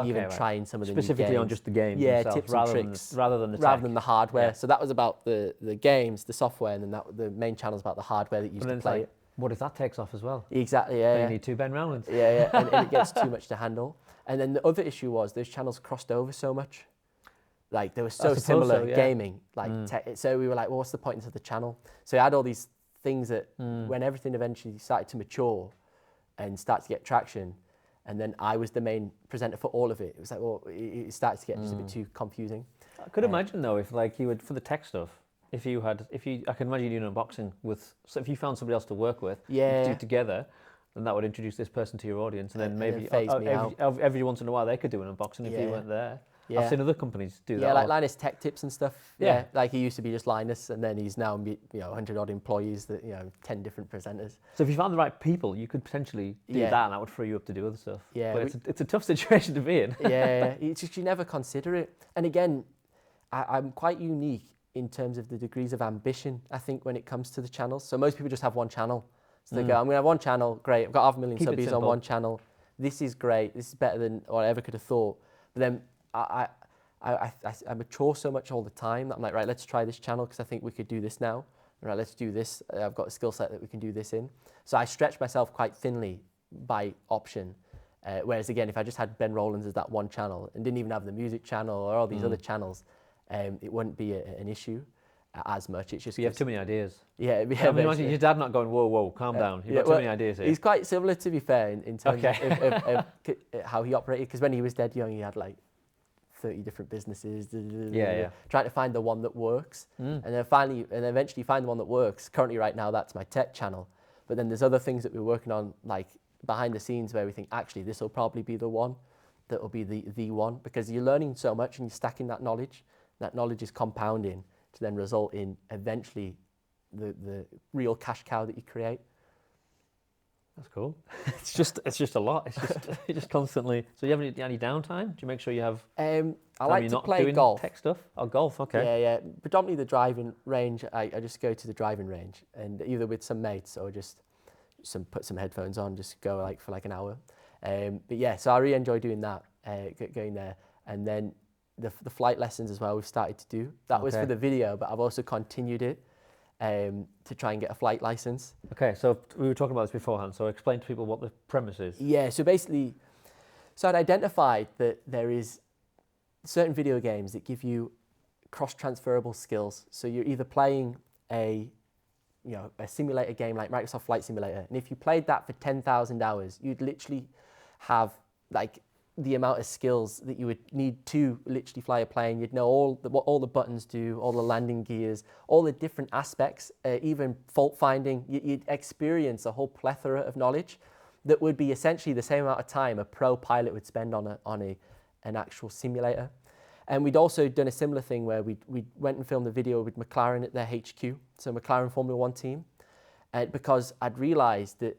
Even trying some of the specifically new games. on just the games tips rather and tricks, rather than the tech. rather than the hardware. Yeah. So that was about the games, the software, and then the main channel is about the hardware that you used to play it. What if that takes off as well? Exactly, yeah. Then you need two Ben Rowlands. Yeah, and it gets too much to handle. And then the other issue was those channels crossed over so much. Like they were so similar, gaming. So we were like, well, what's the point of the channel? So I had all these things that when everything eventually started to mature and start to get traction, and then I was the main presenter for all of it. It was like, well, it started to get just a bit too confusing. I could imagine though, if like you would, for the tech stuff, I can imagine you doing unboxing with, so if you found somebody else to work with, do together, then that would introduce this person to your audience, and then maybe every once in a while they could do an unboxing if you weren't there. Yeah. I've seen other companies do that. Yeah, like Linus Tech Tips and stuff. Yeah, like he used to be just Linus, and then he's now 100 odd employees, that 10 different presenters. So if you found the right people, you could potentially do that, and that would free you up to do other stuff. Yeah, but it's a tough situation to be in. Yeah, it's just you never consider it. And again, I'm quite unique in terms of the degrees of ambition, I think, when it comes to the channels. So most people just have one channel. So they go, I'm going to have one channel, great, I've got 500,000 subbies on one channel. This is great, this is better than what I ever could have thought. But then I mature so much all the time that I'm like, right, let's try this channel because I think we could do this now. Right, let's do this. I've got a skill set that we can do this in. So I stretch myself quite thinly by option. Whereas again, if I just had Ben Rowlands as that one channel and didn't even have the music channel or all these other channels, it wouldn't be an issue as much. It's just you have too many ideas. Yeah. I mean, imagine your dad not going, whoa, calm down. You've got too many ideas here. He's quite similar, to be fair, in terms of how he operated. Because when he was dead young, he had like 30 different businesses, trying to find the one that works, and then eventually find the one that works. Currently, right now, that's my tech channel. But then there's other things that we're working on, like behind the scenes, where we think actually this will probably be the one that will be the one, because you're learning so much and you're stacking that knowledge. That knowledge is compounding to then result in eventually the real cash cow that you create. That's cool. It's just a lot. It's just constantly. So you have any downtime? Do you make sure you have? I like to play golf. Tech stuff. Oh, golf. Okay. Yeah. Predominantly the driving range. I just go to the driving range, and either with some mates or just put some headphones on, just go for an hour. But yeah, so I really enjoy doing that, going there, and then the flight lessons as well. We've started to do that was for the video, but I've also continued it. To try and get a flight license. Okay, so we were talking about this beforehand, so explain to people what the premise is. Yeah, so basically, I'd identified that there is certain video games that give you cross-transferable skills. So you're either playing a simulator game like Microsoft Flight Simulator, and if you played that for 10,000 hours, you'd literally have the amount of skills that you would need to literally fly a plane. You'd know what all the buttons do, all the landing gears, all the different aspects, even fault finding. You'd experience a whole plethora of knowledge that would be essentially the same amount of time a pro pilot would spend on an actual simulator. And we'd also done a similar thing where we went and filmed a video with McLaren at their HQ, so McLaren Formula One team, because I'd realised that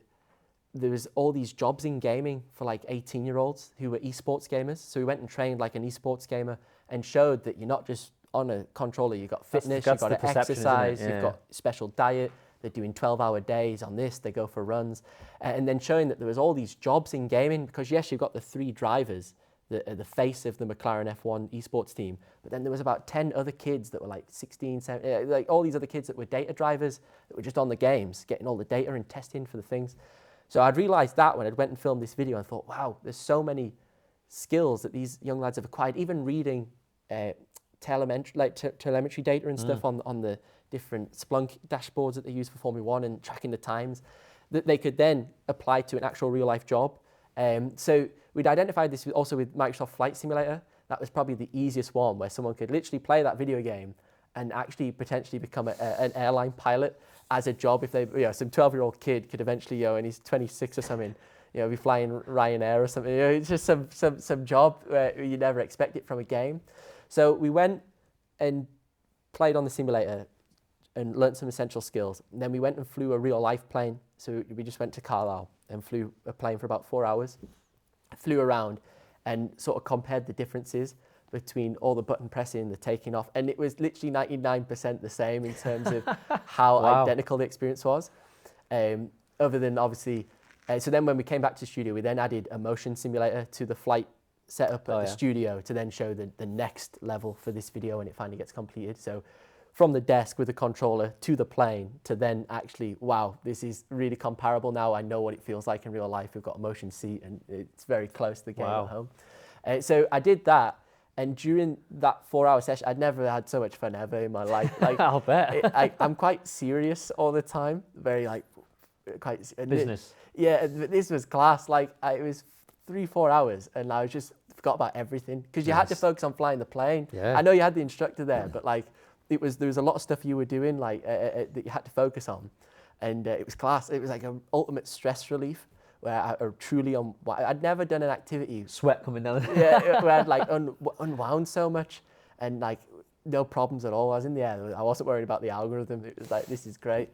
there was all these jobs in gaming for 18-year-olds who were esports gamers. So we went and trained like an esports gamer and showed that you're not just on a controller, you've got fitness, you've got to exercise, you've got special diet, they're doing 12-hour days on this, they go for runs. And then showing that there was all these jobs in gaming, because yes, you've got the 3 drivers, the face of the McLaren F1 esports team, but then there was about 10 other kids that were 16, 17, all these other kids that were data drivers that were just on the games, getting all the data and testing for the things. So I'd realised that when I went and filmed this video, I thought, wow, there's so many skills that these young lads have acquired, even reading telemetry data and stuff on the different Splunk dashboards that they use for Formula One and tracking the times, that they could then apply to an actual real life job. So we'd identified this also with Microsoft Flight Simulator. That was probably the easiest one, where someone could literally play that video game and actually potentially become an airline pilot as a job. If they, some 12-year-old kid could eventually, and he's 26 or something, be flying Ryanair or something. It's just some job where you never expect it from a game. So we went and played on the simulator and learnt some essential skills. And then we went and flew a real life plane. So we just went to Carlisle and flew a plane for about 4 hours, flew around and sort of compared the differences between all the button pressing, the taking off. And it was literally 99% the same in terms of how identical the experience was. Other than obviously, so then when we came back to the studio, we then added a motion simulator to the flight setup at the studio to then show the next level for this video when it finally gets completed. So from the desk with the controller to the plane to then actually, wow, this is really comparable now. I know what it feels like in real life. We've got a motion seat and it's very close to the game at home. So I did that. And during that 4-hour session, I'd never had so much fun ever in my life. Like, I'll bet. I'm quite serious all the time. Very quite business. This was class. Like it was 3-4 hours, and I just forgot about everything because you had to focus on flying the plane. Yeah. I know you had the instructor there, but like there was a lot of stuff you were doing that you had to focus on, and it was class. It was like an ultimate stress relief. Where I'd never done an activity. Sweat coming down. Where I'd like unwound so much and like no problems at all. I was in the air. I wasn't worried about the algorithm. It was like, this is great.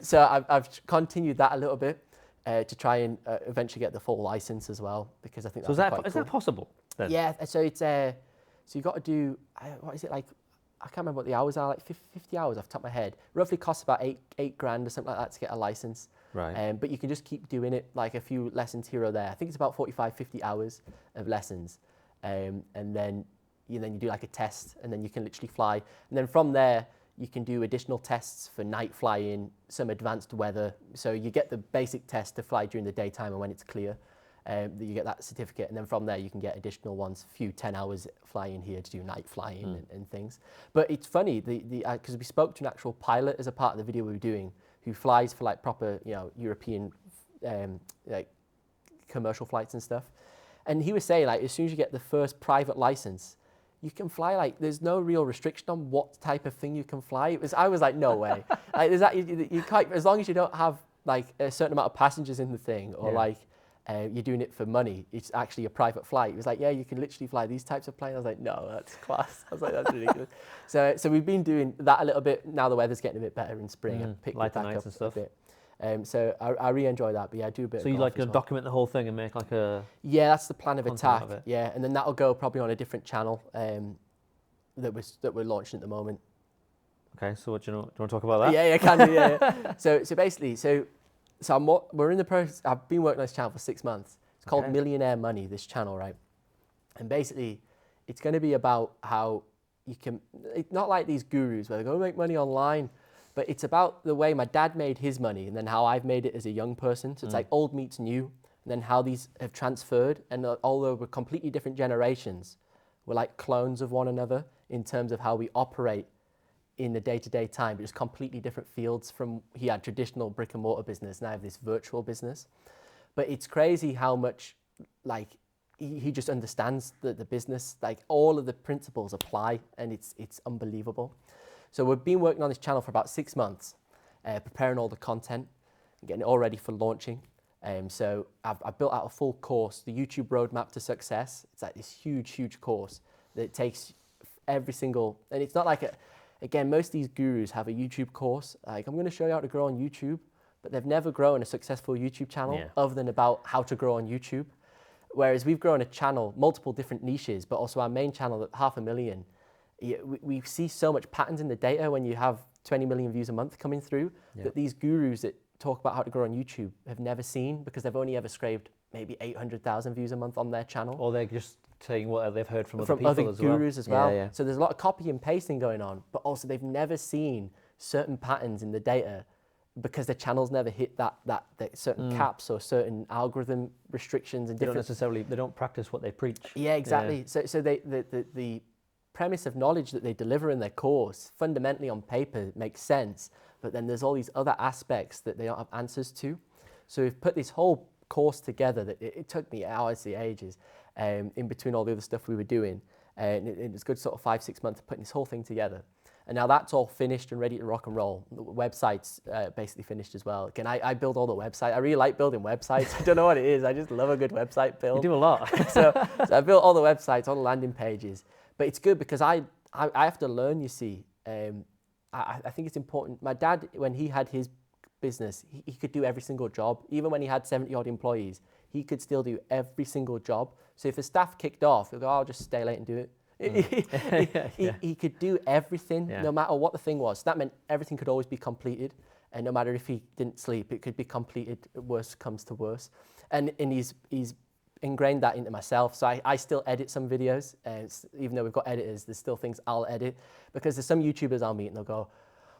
So I've continued that a little bit to try and eventually get the full license as well, because I think that's quite cool. Is that possible then? Yeah, so it's so you got to do, what is it like? I can't remember what the hours are, like 50 hours off the top of my head. Roughly costs about eight grand or something like that to get a license. Right. But you can just keep doing it, like a few lessons here or there. I think it's about 45, 50 hours of lessons. And then you do like a test, and then you can literally fly. And then from there, you can do additional tests for night flying, some advanced weather. So you get the basic test to fly during the daytime and when it's clear. You get that certificate, and then from there you can get additional ones, a few 10 hours flying here to do night flying and things. But it's funny, because we spoke to an actual pilot as a part of the video we were doing, who flies for like proper, European like commercial flights and stuff. And he was saying, like, as soon as you get the first private license, you can fly, like, there's no real restriction on what type of thing you can fly. I was like, no way. Like, there's that, you can't, as long as you don't have like a certain amount of passengers in the thing, or like you're doing it for money, it's actually a private flight. It was like, yeah, you can literally fly these types of planes. I was like, no, that's class. I was like, that's ridiculous. So we've been doing that a little bit. Now the weather's getting a bit better in spring. I picked it back up and stuff. A bit. So I really enjoy that, but yeah, I do a bit of golf. So you like to document the whole thing and make like a... Yeah, that's the plan of attack. Yeah, and then that'll go probably on a different channel that we're launching at the moment. Okay, so do you want to talk about that? Yeah, can do, yeah. So basically, we're in the process. I've been working on this channel for 6 months. It's called Millionaire Money, this channel, right? And basically, it's going to be about how you can, it's not like these gurus where they go make money online, but it's about the way my dad made his money and then how I've made it as a young person. So it's like old meets new, and then how these have transferred. And although we're completely different generations, we're like clones of one another in terms of how we operate in the day-to-day time, but just completely different fields. From he had traditional brick and mortar business, and I have this virtual business. But it's crazy how much like he just understands the business, like all of the principles apply, and it's unbelievable. So we've been working on this channel for about 6 months, preparing all the content and getting it all ready for launching. So I've built out a full course, the YouTube Roadmap to Success. It's like this huge course that takes every single, and it's not like again, most of these gurus have a YouTube course. Like, I'm going to show you how to grow on YouTube, but they've never grown a successful YouTube channel other than about how to grow on YouTube. Whereas we've grown a channel, multiple different niches, but also our main channel at 500,000. We see so much patterns in the data when you have 20 million views a month coming through that these gurus that talk about how to grow on YouTube have never seen, because they've only ever scraped maybe 800,000 views a month on their channel. Or they're just saying what they've heard from other people other as well. gurus as well. Yeah. So there's a lot of copy and pasting going on, but also they've never seen certain patterns in the data because their channels never hit that certain caps or certain algorithm restrictions. And they don't practice what they preach. Yeah, exactly. Yeah. So the premise of knowledge that they deliver in their course fundamentally on paper makes sense, but then there's all these other aspects that they don't have answers to. So we've put this whole course together that it took me hours, ages, in between all the other stuff we were doing. And it was good sort of 5-6 months putting this whole thing together. And now that's all finished and ready to rock and roll. The website's basically finished as well. Again, I build all the website. I really like building websites. I don't know what it is. I just love a good website build. You do a lot. so I built all the websites, all the landing pages. But it's good because I have to learn, you see. I think it's important. My dad, when he had his business, he could do every single job. Even when he had 70-odd employees, he could still do every single job. So if the staff kicked off, he'll go, I'll just stay late and do it. He could do everything, no matter what the thing was. That meant everything could always be completed, and no matter if he didn't sleep, it could be completed. Worst comes to worst, and he's ingrained that into myself. So I still edit some videos, even though we've got editors. There's still things I'll edit, because there's some YouTubers I'll meet and they'll go,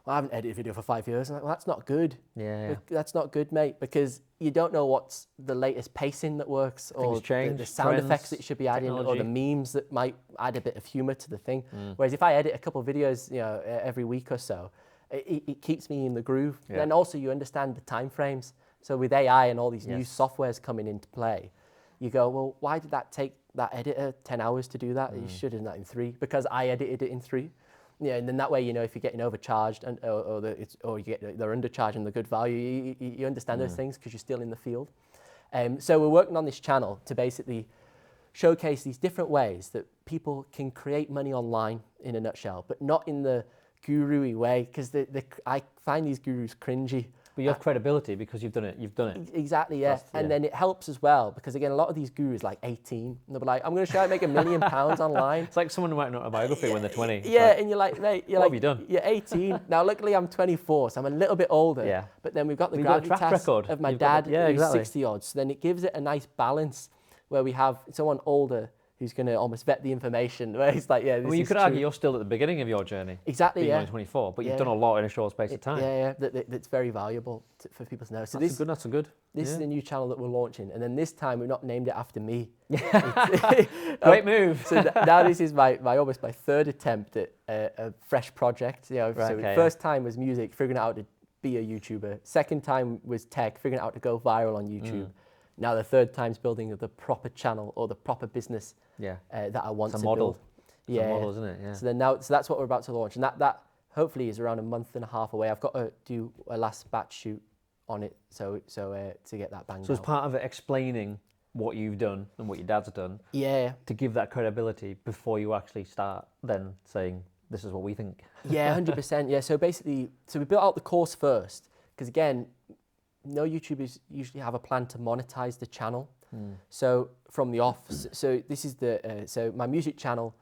well, I haven't edited a video for 5 years. I'm like, well, that's not good. That's not good, mate, because you don't know what's the latest pacing that works, or the sound effects that you should be adding, or the memes that might add a bit of humor to the thing. Whereas if I edit a couple of videos, every week or so, it keeps me in the groove. And then also you understand the time frames. So with AI and all these new softwares coming into play, you go, well, why did that take that editor 10 hours to do that? You should have done that in 3, because I edited it in 3. Yeah, and then that way, if you're getting overcharged or they're undercharging the good value, you understand those things because you're still in the field. So we're working on this channel to basically showcase these different ways that people can create money online in a nutshell, but not in the guru-y way, because I find these gurus cringy. But you have credibility because you've done it. Exactly, yeah. And then it helps as well, because again, a lot of these gurus like 18, and they'll be like, I'm going to show you how to make £1 million online. It's like someone writing a biography when they're 20. Yeah, and you're like, mate, what have you done? You're 18. Now, luckily, I'm 24, so I'm a little bit older. Yeah. But then we've got the gravitas of my dad, who's 60-odd. So then it gives it a nice balance where we have someone older who's going to almost vet the information, where he's like, yeah, this is you could true. argue you're still at the beginning of your journey. Exactly, being only 24, but you've done a lot in a short space of time. That's very valuable for people to know. So This is the new channel that we're launching, and then this time we've not named it after me. Great move. So now this is my almost my 3rd attempt at a fresh project. First time was music, figuring out how to be a YouTuber. Second time was tech, figuring out how to go viral on YouTube. Now the 3rd time's building the proper channel or the proper business that I want to build. It's a model, isn't it? Yeah. So that's what we're about to launch, and that hopefully is around a month and a half away. I've got to do a last batch shoot on it, so to get that banged out. So as part of it, explaining what you've done and what your dad's done, to give that credibility before you actually start then saying, this is what we think. 100%. Yeah. So basically, we built out the course first, because again, no YouTubers usually have a plan to monetize the channel. So from the off, so this is so my music channel,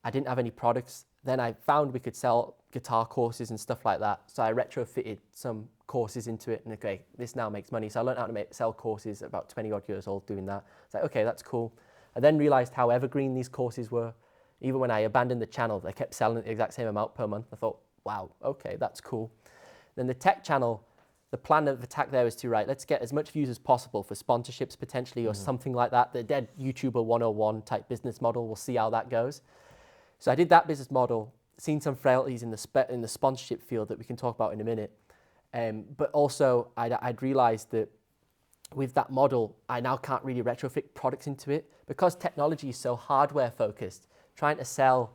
I didn't have any products. Then I found we could sell guitar courses and stuff like that. So I retrofitted some courses into it, and okay, this now makes money. So I learned how to sell courses at about 20-odd years old doing that. It's like, okay, that's cool. I then realized how evergreen these courses were. Even when I abandoned the channel, they kept selling the exact same amount per month. I thought, wow, okay, that's cool. Then the tech channel, the plan of attack there was to, let's get as much views as possible for sponsorships potentially, or something like that. The dead YouTuber 101 type business model. We'll see how that goes. So I did that business model, seen some frailties in the sponsorship field that we can talk about in a minute. But also I'd realized that with that model, I now can't really retrofit products into it, because technology is so hardware focused. Trying to sell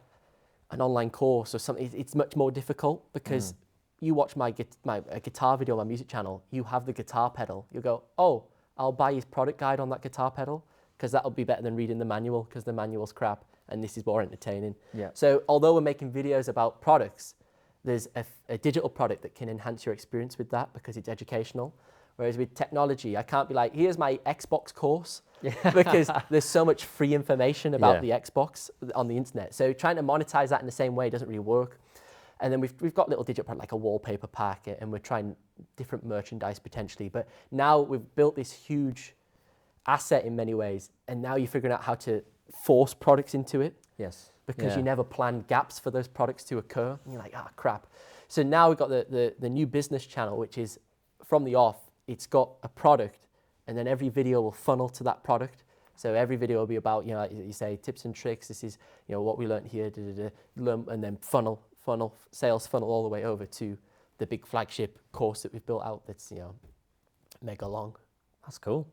an online course or something, it's much more difficult, because you watch my guitar video on my music channel, you have the guitar pedal. You go, oh, I'll buy his product guide on that guitar pedal, because that'll be better than reading the manual, because the manual's crap and this is more entertaining. So although we're making videos about products, there's a digital product that can enhance your experience with that, because it's educational. Whereas with technology, I can't be like, here's my Xbox course, because there's so much free information about the Xbox on the internet. So trying to monetize that in the same way doesn't really work. And then we've got little digital product like a wallpaper pack, and we're trying different merchandise potentially. But now we've built this huge asset in many ways, and now you're figuring out how to force products into it. Because you never planned gaps for those products to occur. And you're like, crap. So now we've got the new business channel, which is from the off, it's got a product, and then every video will funnel to that product. So every video will be about, you say tips and tricks. This is, what we learned here, and then sales funnel all the way over to the big flagship course that we've built out. That's mega long. That's cool.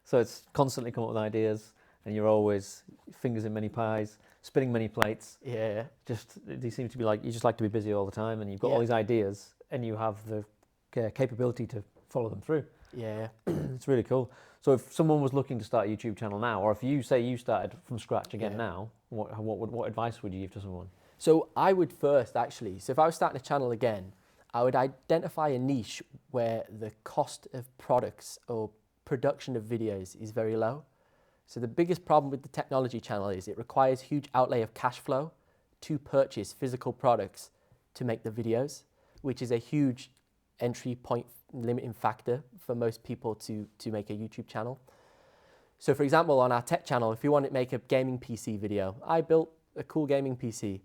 So it's constantly come up with ideas, and you're always fingers in many pies. spinning many plates. Yeah. Just, they seem to be like, you just like to be busy all the time, and you've got all these ideas, and you have the capability to follow them through. Yeah. It's really cool. So if someone was looking to start a YouTube channel now, or if you say you started from scratch again now, what advice would you give to someone? So I would first actually, so if I was starting a channel again, I would identify a niche where the cost of products or production of videos is very low. So the biggest problem with the technology channel is it requires huge outlay of cash flow to purchase physical products to make the videos, which is a huge entry point limiting factor for most people to make a YouTube channel. So for example, on our tech channel, if you want to make a gaming PC video, I built a cool gaming PC.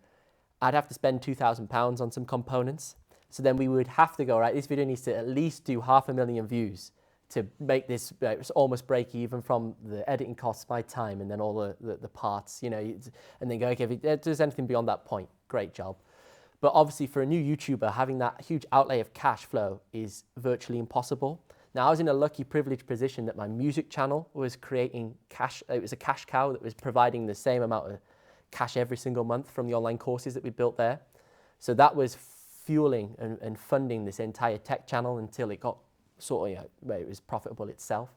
I'd have to spend £2,000 on some components. So then we would have to go, right, this video needs to at least do 500,000 views to make this almost break even from the editing costs, my time, and then all the parts, you know, and then go, okay, if there's anything beyond that point, great job. But obviously for a new YouTuber, having that huge outlay of cash flow is virtually impossible. Now I was in a lucky, privileged position that my music channel was creating cash. It was a cash cow that was providing the same amount of cash every single month from the online courses that we built there. So that was fueling and funding this entire tech channel until it got sort of, you know, where it was profitable itself.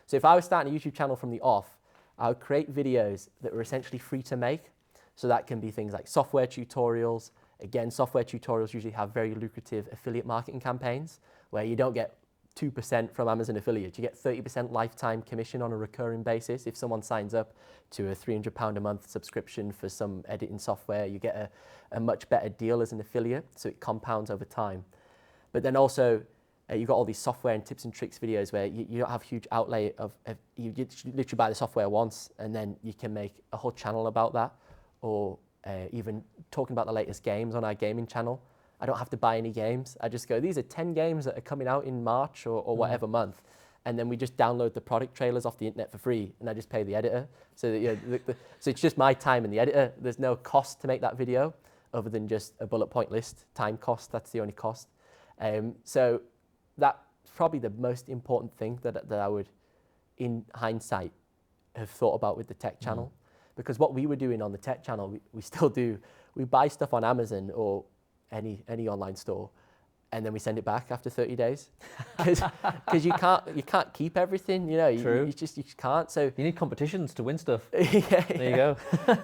So if I was starting a YouTube channel from the off, I would create videos that were essentially free to make. So that can be things like software tutorials. Again, software tutorials usually have very lucrative affiliate marketing campaigns where you don't get 2% from Amazon affiliates. You get 30% lifetime commission on a recurring basis. If someone signs up to a £300 a month subscription for some editing software, you get a much better deal as an affiliate, so it compounds over time. But then also, you've got all these software and tips and tricks videos where you don't have huge outlay of you literally buy the software once and then you can make a whole channel about that, or even talking about the latest games on our gaming channel. I don't have to buy any games. I just go, these are 10 games that are coming out in March or whatever month. And then we just download the product trailers off the internet for free, and I just pay the editor. So, that, you know, so it's just my time and the editor. There's no cost to make that video other than just a bullet point list. Time cost, that's the only cost. So that's probably the most important thing that I would, in hindsight, have thought about with the tech channel. Because what we were doing on the tech channel, we still do. We buy stuff on Amazon or any online store, and then we send it back after 30 days because you can't keep everything, you know. True. You just can't. So you need competitions to win stuff. Yeah, there you go.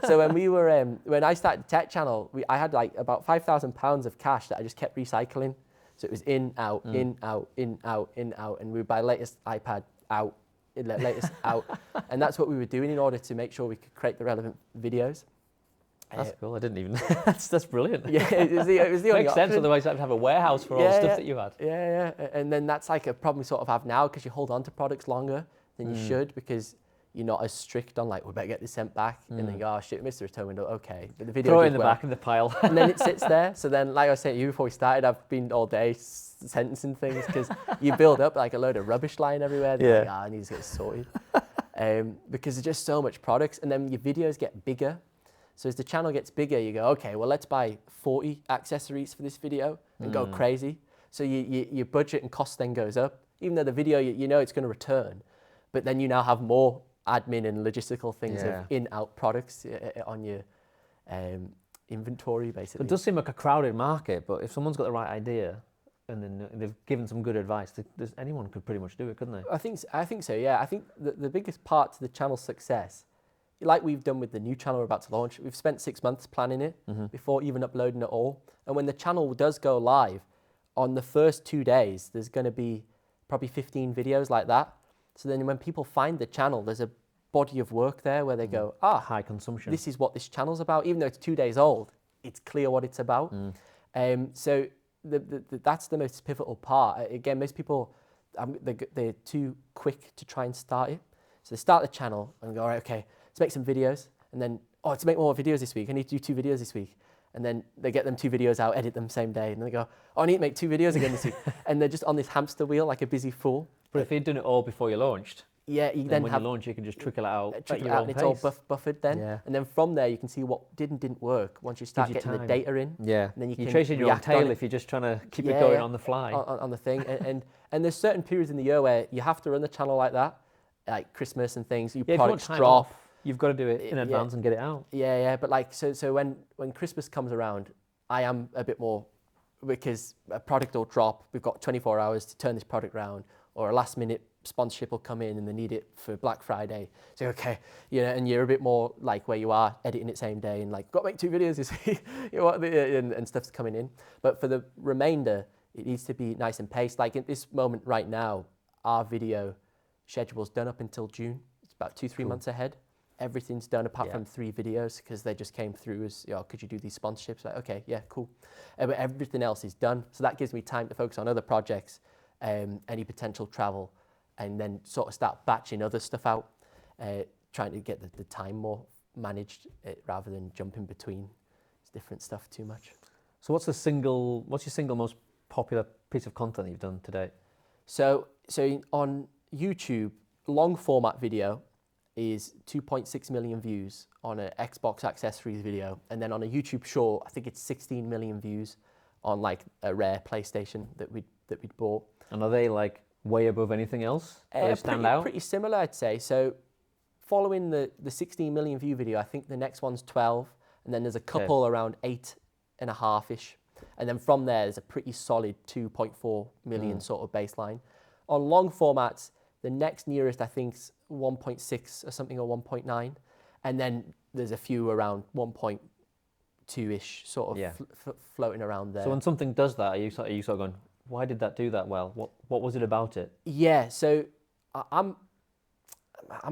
So when we were when I started the tech channel, I had like about £5,000 of cash that I just kept recycling. So it was in, out, in, out, in, out, in, out, and we would buy latest iPad out, latest out, and that's what we were doing in order to make sure we could create the relevant videos. That's cool. I didn't even. that's brilliant. Yeah, it was the only Makes sense. option. Otherwise, I'd have a warehouse for all the stuff that you had. Yeah. And then that's like a problem we sort of have now because you hold on to products longer than you should because you're not as strict on like, we better get this sent back, and then go, oh shit, missed the return window. Okay, but the video throw it did in the well. back of the pile, and then it sits there. So then, like I was saying to you before we started, I've been all day sentencing things because you build up like a load of rubbish lying everywhere. Yeah. Like, I need to get it sorted because there's just so much products, and then your videos get bigger. So as the channel gets bigger, you go, okay, well, let's buy 40 accessories for this video and go crazy. So your budget and cost then goes up, even though the video, you know it's going to return. But then you now have more admin and logistical things of in-out products on your inventory, basically. It does seem like a crowded market, but if someone's got the right idea and then they've given some good advice, anyone could pretty much do it, couldn't they? I think so, yeah. I think the biggest part to the channel's success, like we've done with the new channel we're about to launch, we've spent 6 months planning it before even uploading it all. And when the channel does go live, on the first 2 days, there's going to be probably 15 videos like that. So then when people find the channel, there's a body of work there where they go, high consumption. This is what this channel's about. Even though it's 2 days old, it's clear what it's about. So that's the most pivotal part. Again, most people, they're too quick to try and start it. So they start the channel and go, all right, okay, let's make some videos. And then, let's make more videos this week. I need to do 2 videos this week. And then they get them 2 videos out, edit them same day. And then they go, I need to make 2 videos again this week. And they're just on this hamster wheel like a busy fool. But if you'd done it all before you launched, then when you launch, you can just trickle it out at your own and pace. it's all buffered then. Yeah. And then from there, you can see what didn't work once you start getting the data in. Yeah. And then you're chasing your own tail if you're just trying to keep it going on the fly. On the thing. and there's certain periods in the year where you have to run the channel like that, like Christmas and things. Your products drop. You've got to do it in advance and get it out. Yeah. But like, so when Christmas comes around, I am a bit more, because a product will drop, we've got 24 hours to turn this product around, or a last minute sponsorship will come in and they need it for Black Friday. So, okay, and you're a bit more like where you are editing it same day and like, got to make 2 videos, you see, and stuff's coming in. But for the remainder, it needs to be nice and paced. Like at this moment right now, our video schedule's done up until June. It's about 2-3 months ahead. Everything's done apart from 3 videos because they just came through as, could you do these sponsorships? Like, okay, yeah, cool. But everything else is done. So that gives me time to focus on other projects, any potential travel, and then sort of start batching other stuff out, trying to get the time more managed rather than jumping between different stuff too much. So what's your single most popular piece of content you've done to date? So on YouTube, long format video is 2.6 million views on an Xbox accessories video. And then on a YouTube short, I think it's 16 million views on like a rare PlayStation that we'd bought. And are they like way above anything else? Do they stand out? Pretty similar, I'd say. So following the 16 million view video, I think the next one's 12. And then there's a couple around 8.5-ish. And then from there, there's a pretty solid 2.4 million sort of baseline. On long formats, the next nearest, I think, is 1.6 or something, or 1.9. And then there's a few around 1.2-ish sort of floating around there. So when something does that, are you sort of going, why did that do that well? What was it about it? Yeah, so I'm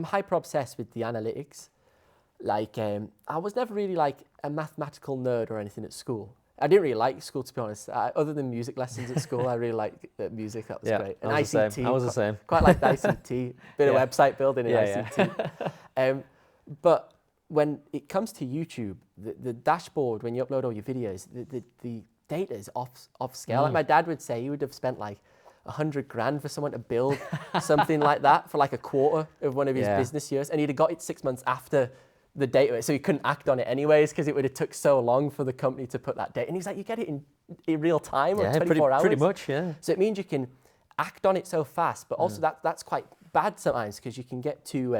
hyper obsessed with the analytics. Like, I was never really like a mathematical nerd or anything at school. I didn't really like school, to be honest. Other than music lessons at school, I really liked music. That was great. And ICT. I was the same. Quite liked ICT. Bit of website building in ICT. But when it comes to YouTube, the dashboard, when you upload all your videos, the data is off scale. Like my dad would say, he would have spent like 100 grand for someone to build something like that for like a quarter of one of his business years. And he'd have got it 6 months after the data, so he couldn't act on it anyways because it would have took so long for the company to put that data. And he's like, you get it in real time, or 24 hours. Pretty much, yeah. So it means you can act on it so fast, but also that's quite bad sometimes because you can get too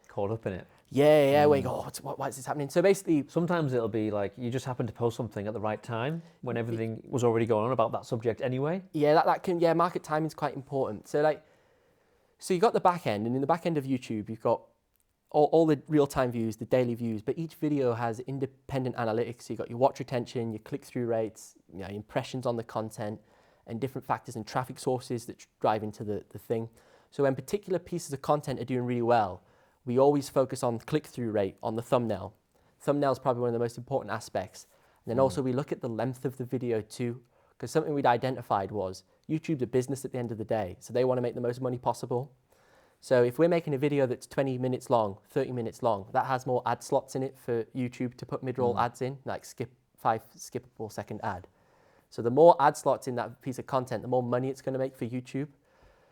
caught up in it. Yeah, where you go, why is this happening? So basically, sometimes it'll be like you just happen to post something at the right time when everything was already going on about that subject anyway. Yeah, that can, market timing is quite important. So you got the back end, and in the back end of YouTube, you've got all the real-time views, the daily views, but each video has independent analytics. So you've got your watch retention, your click-through rates, impressions on the content, and different factors and traffic sources that drive into the thing. So when particular pieces of content are doing really well, we always focus on click-through rate on the thumbnail. Thumbnail is probably one of the most important aspects. And then also we look at the length of the video too, because something we'd identified was YouTube's a business at the end of the day, so they want to make the most money possible. So if we're making a video that's 20 minutes long, 30 minutes long, that has more ad slots in it for YouTube to put mid-roll ads in, like 5 skippable second ad. So the more ad slots in that piece of content, the more money it's going to make for YouTube.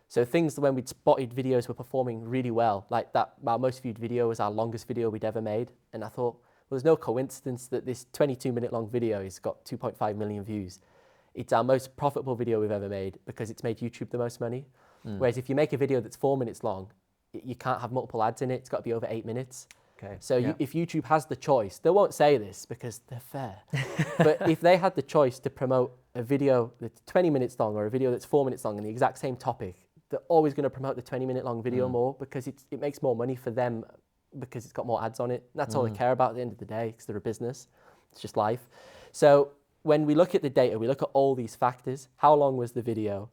So things when we'd spotted videos were performing really well, like that, our most viewed video was our longest video we'd ever made. And I thought, well, there's no coincidence that this 22-minute long video has got 2.5 million views. It's our most profitable video we've ever made because it's made YouTube the most money. Whereas if you make a video that's 4 minutes long, you can't have multiple ads in it. It's got to be over 8 minutes. Okay. So if YouTube has the choice, they won't say this because they're fair, but if they had the choice to promote a video that's 20 minutes long or a video that's 4 minutes long on the exact same topic, they're always going to promote the 20-minute long video more because it makes more money for them because it's got more ads on it. That's all they care about at the end of the day because they're a business. It's just life. So when we look at the data, we look at all these factors. How long was the video?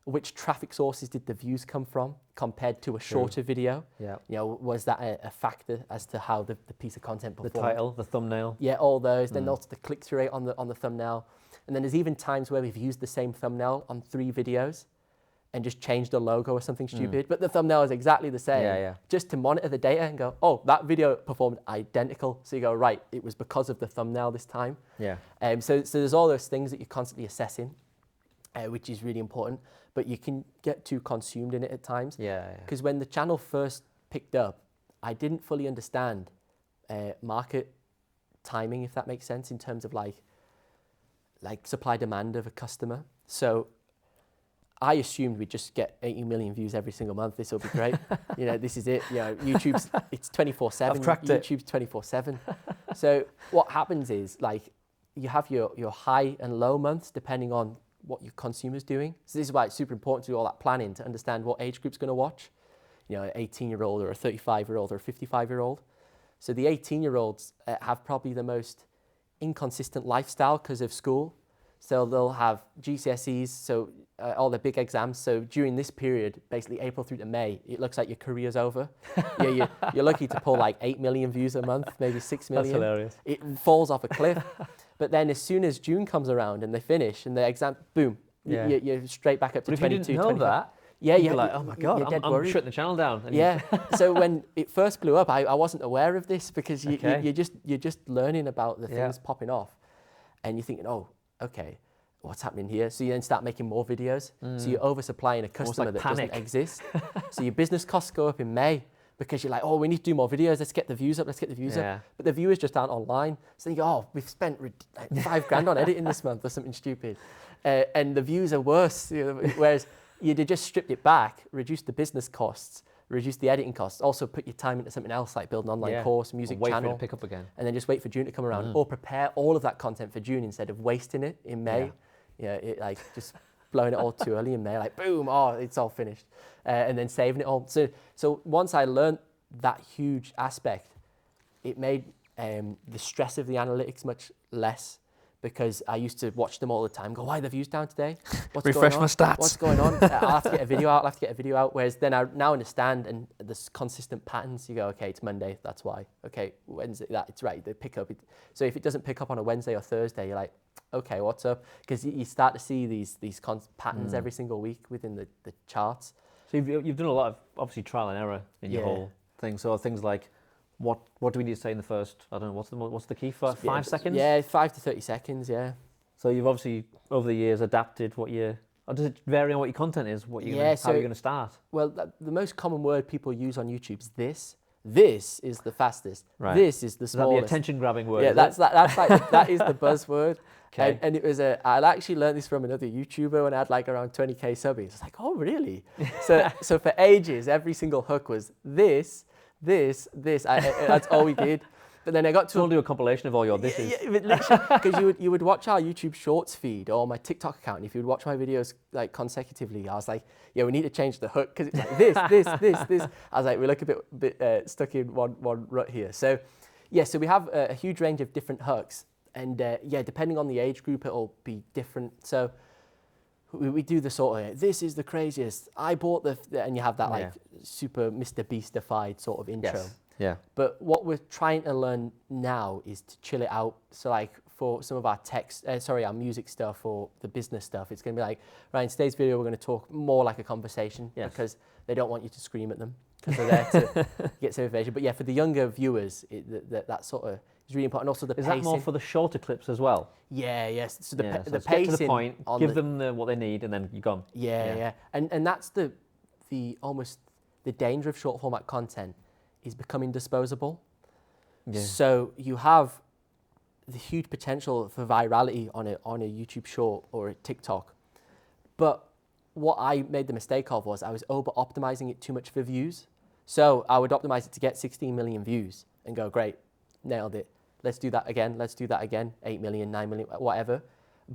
Which traffic sources did the views come from compared to a shorter video? Yeah. Was that a factor as to how the piece of content performed? The title, the thumbnail. Yeah, all those. Then also the click-through rate on the thumbnail. And then there's even times where we've used the same thumbnail on 3 videos and just changed the logo or something stupid, but the thumbnail is exactly the same. Just to monitor the data and go, oh, that video performed identical. So you go, right, it was because of the thumbnail this time. So there's all those things that you're constantly assessing, which is really important. But you can get too consumed in it at times. Because when the channel first picked up, I didn't fully understand market timing, if that makes sense, in terms of like supply demand of a customer. So I assumed we'd just get 80 million views every single month. This will be great. You know, this is it. You know, YouTube's, it's 24/7. I've cracked YouTube's 24/7. So what happens is, like, you have your high and low months depending on what your consumer's doing. So this is why it's super important to do all that planning to understand what age group's going to watch. You know, an 18-year-old or a 35-year-old or a 55-year-old. So the 18-year-olds have probably the most inconsistent lifestyle because of school. So they'll have GCSEs, so all the big exams. So during this period, basically April through to May, it looks like your career's over. Yeah, you're lucky to pull like 8 million views a month, maybe 6 million. That's hilarious. It falls off a cliff. But then as soon as June comes around and they finish and the exam, boom, you're straight back up to 22, But if you didn't know 25. that, yeah, you'd be like, oh my God, I'm shutting the channel down. And yeah, so when it first blew up, I wasn't aware of this because you're just learning about the things popping off. And you're thinking, oh, okay, what's happening here? So you then start making more videos. So you're oversupplying a customer that doesn't exist. So your business costs go up in May because you're like, oh, we need to do more videos. Let's get the views up. Let's get the views up. But the viewers just aren't online. So you go, oh, we've spent like $5,000 on editing this month or something stupid. And the views are worse. You know, whereas you'd have just stripped it back, reduced the business costs, reduce the editing costs, also put your time into something else like build an online course, music channel. Wait for it to pick up again. And then just wait for June to come around or prepare all of that content for June instead of wasting it in May. Like just blowing it all too early in May, like boom, oh, it's all finished. And then saving it all. So once I learned that huge aspect, it made the stress of the analytics much less because I used to watch them all the time, go, why are the views down today? What's Refresh going on? my stats. What's going on? I'll have to get a video out, Whereas then I now understand and there's consistent patterns. You go, okay, it's Monday, that's why. Okay, Wednesday, it's right, they pick up. So if it doesn't pick up on a Wednesday or Thursday, you're like, okay, what's up? Because you start to see these patterns every single week within the charts. So you've done a lot of, obviously, trial and error in your whole thing. So things like, what do we need to say in the first, I don't know, what's the key for 5 seconds? Yeah, 5 to 30 seconds, yeah. So you've obviously, over the years, adapted or does it vary on what your content is, how you're going to start? Well, the most common word people use on YouTube is this. This is the fastest. Right. This is the smallest. Is that the attention-grabbing word? Yeah, that is the buzzword. Okay. And it was I actually learned this from another YouTuber when I had like around 20K subbies. It's like, oh, really? So for ages, every single hook was this. That's all we did. But then I got to... We'll do a compilation of all your thises. Yeah, because you would watch our YouTube Shorts feed or my TikTok account, and if you would watch my videos like consecutively, I was like, yeah, we need to change the hook because it's like this. I was like, we look a bit stuck in one rut here. So, yeah, so we have a huge range of different hooks, and depending on the age group, it'll be different. So we do the sort of, this is the craziest. I bought and you have that like super Mr. Beastified sort of intro. Yes. Yeah. But what we're trying to learn now is to chill it out. So like for some of our our music stuff or the business stuff, it's going to be like, right, in today's video, we're going to talk more like a conversation because they don't want you to scream at them because they're there to get some information. But yeah, for the younger viewers, that sort of is really important. Also the pacing. Is that more for the shorter clips as well? Yeah, yes. So the pacing. Get to the point, give them what they need, and then you're gone. Yeah. And that's the almost the danger of short format content is becoming disposable. Yeah. So you have the huge potential for virality on a YouTube short or a TikTok. But what I made the mistake of was I was over-optimizing it too much for views. So I would optimize it to get 16 million views and go, great, nailed it. Let's do that again, 8 million, 9 million, whatever.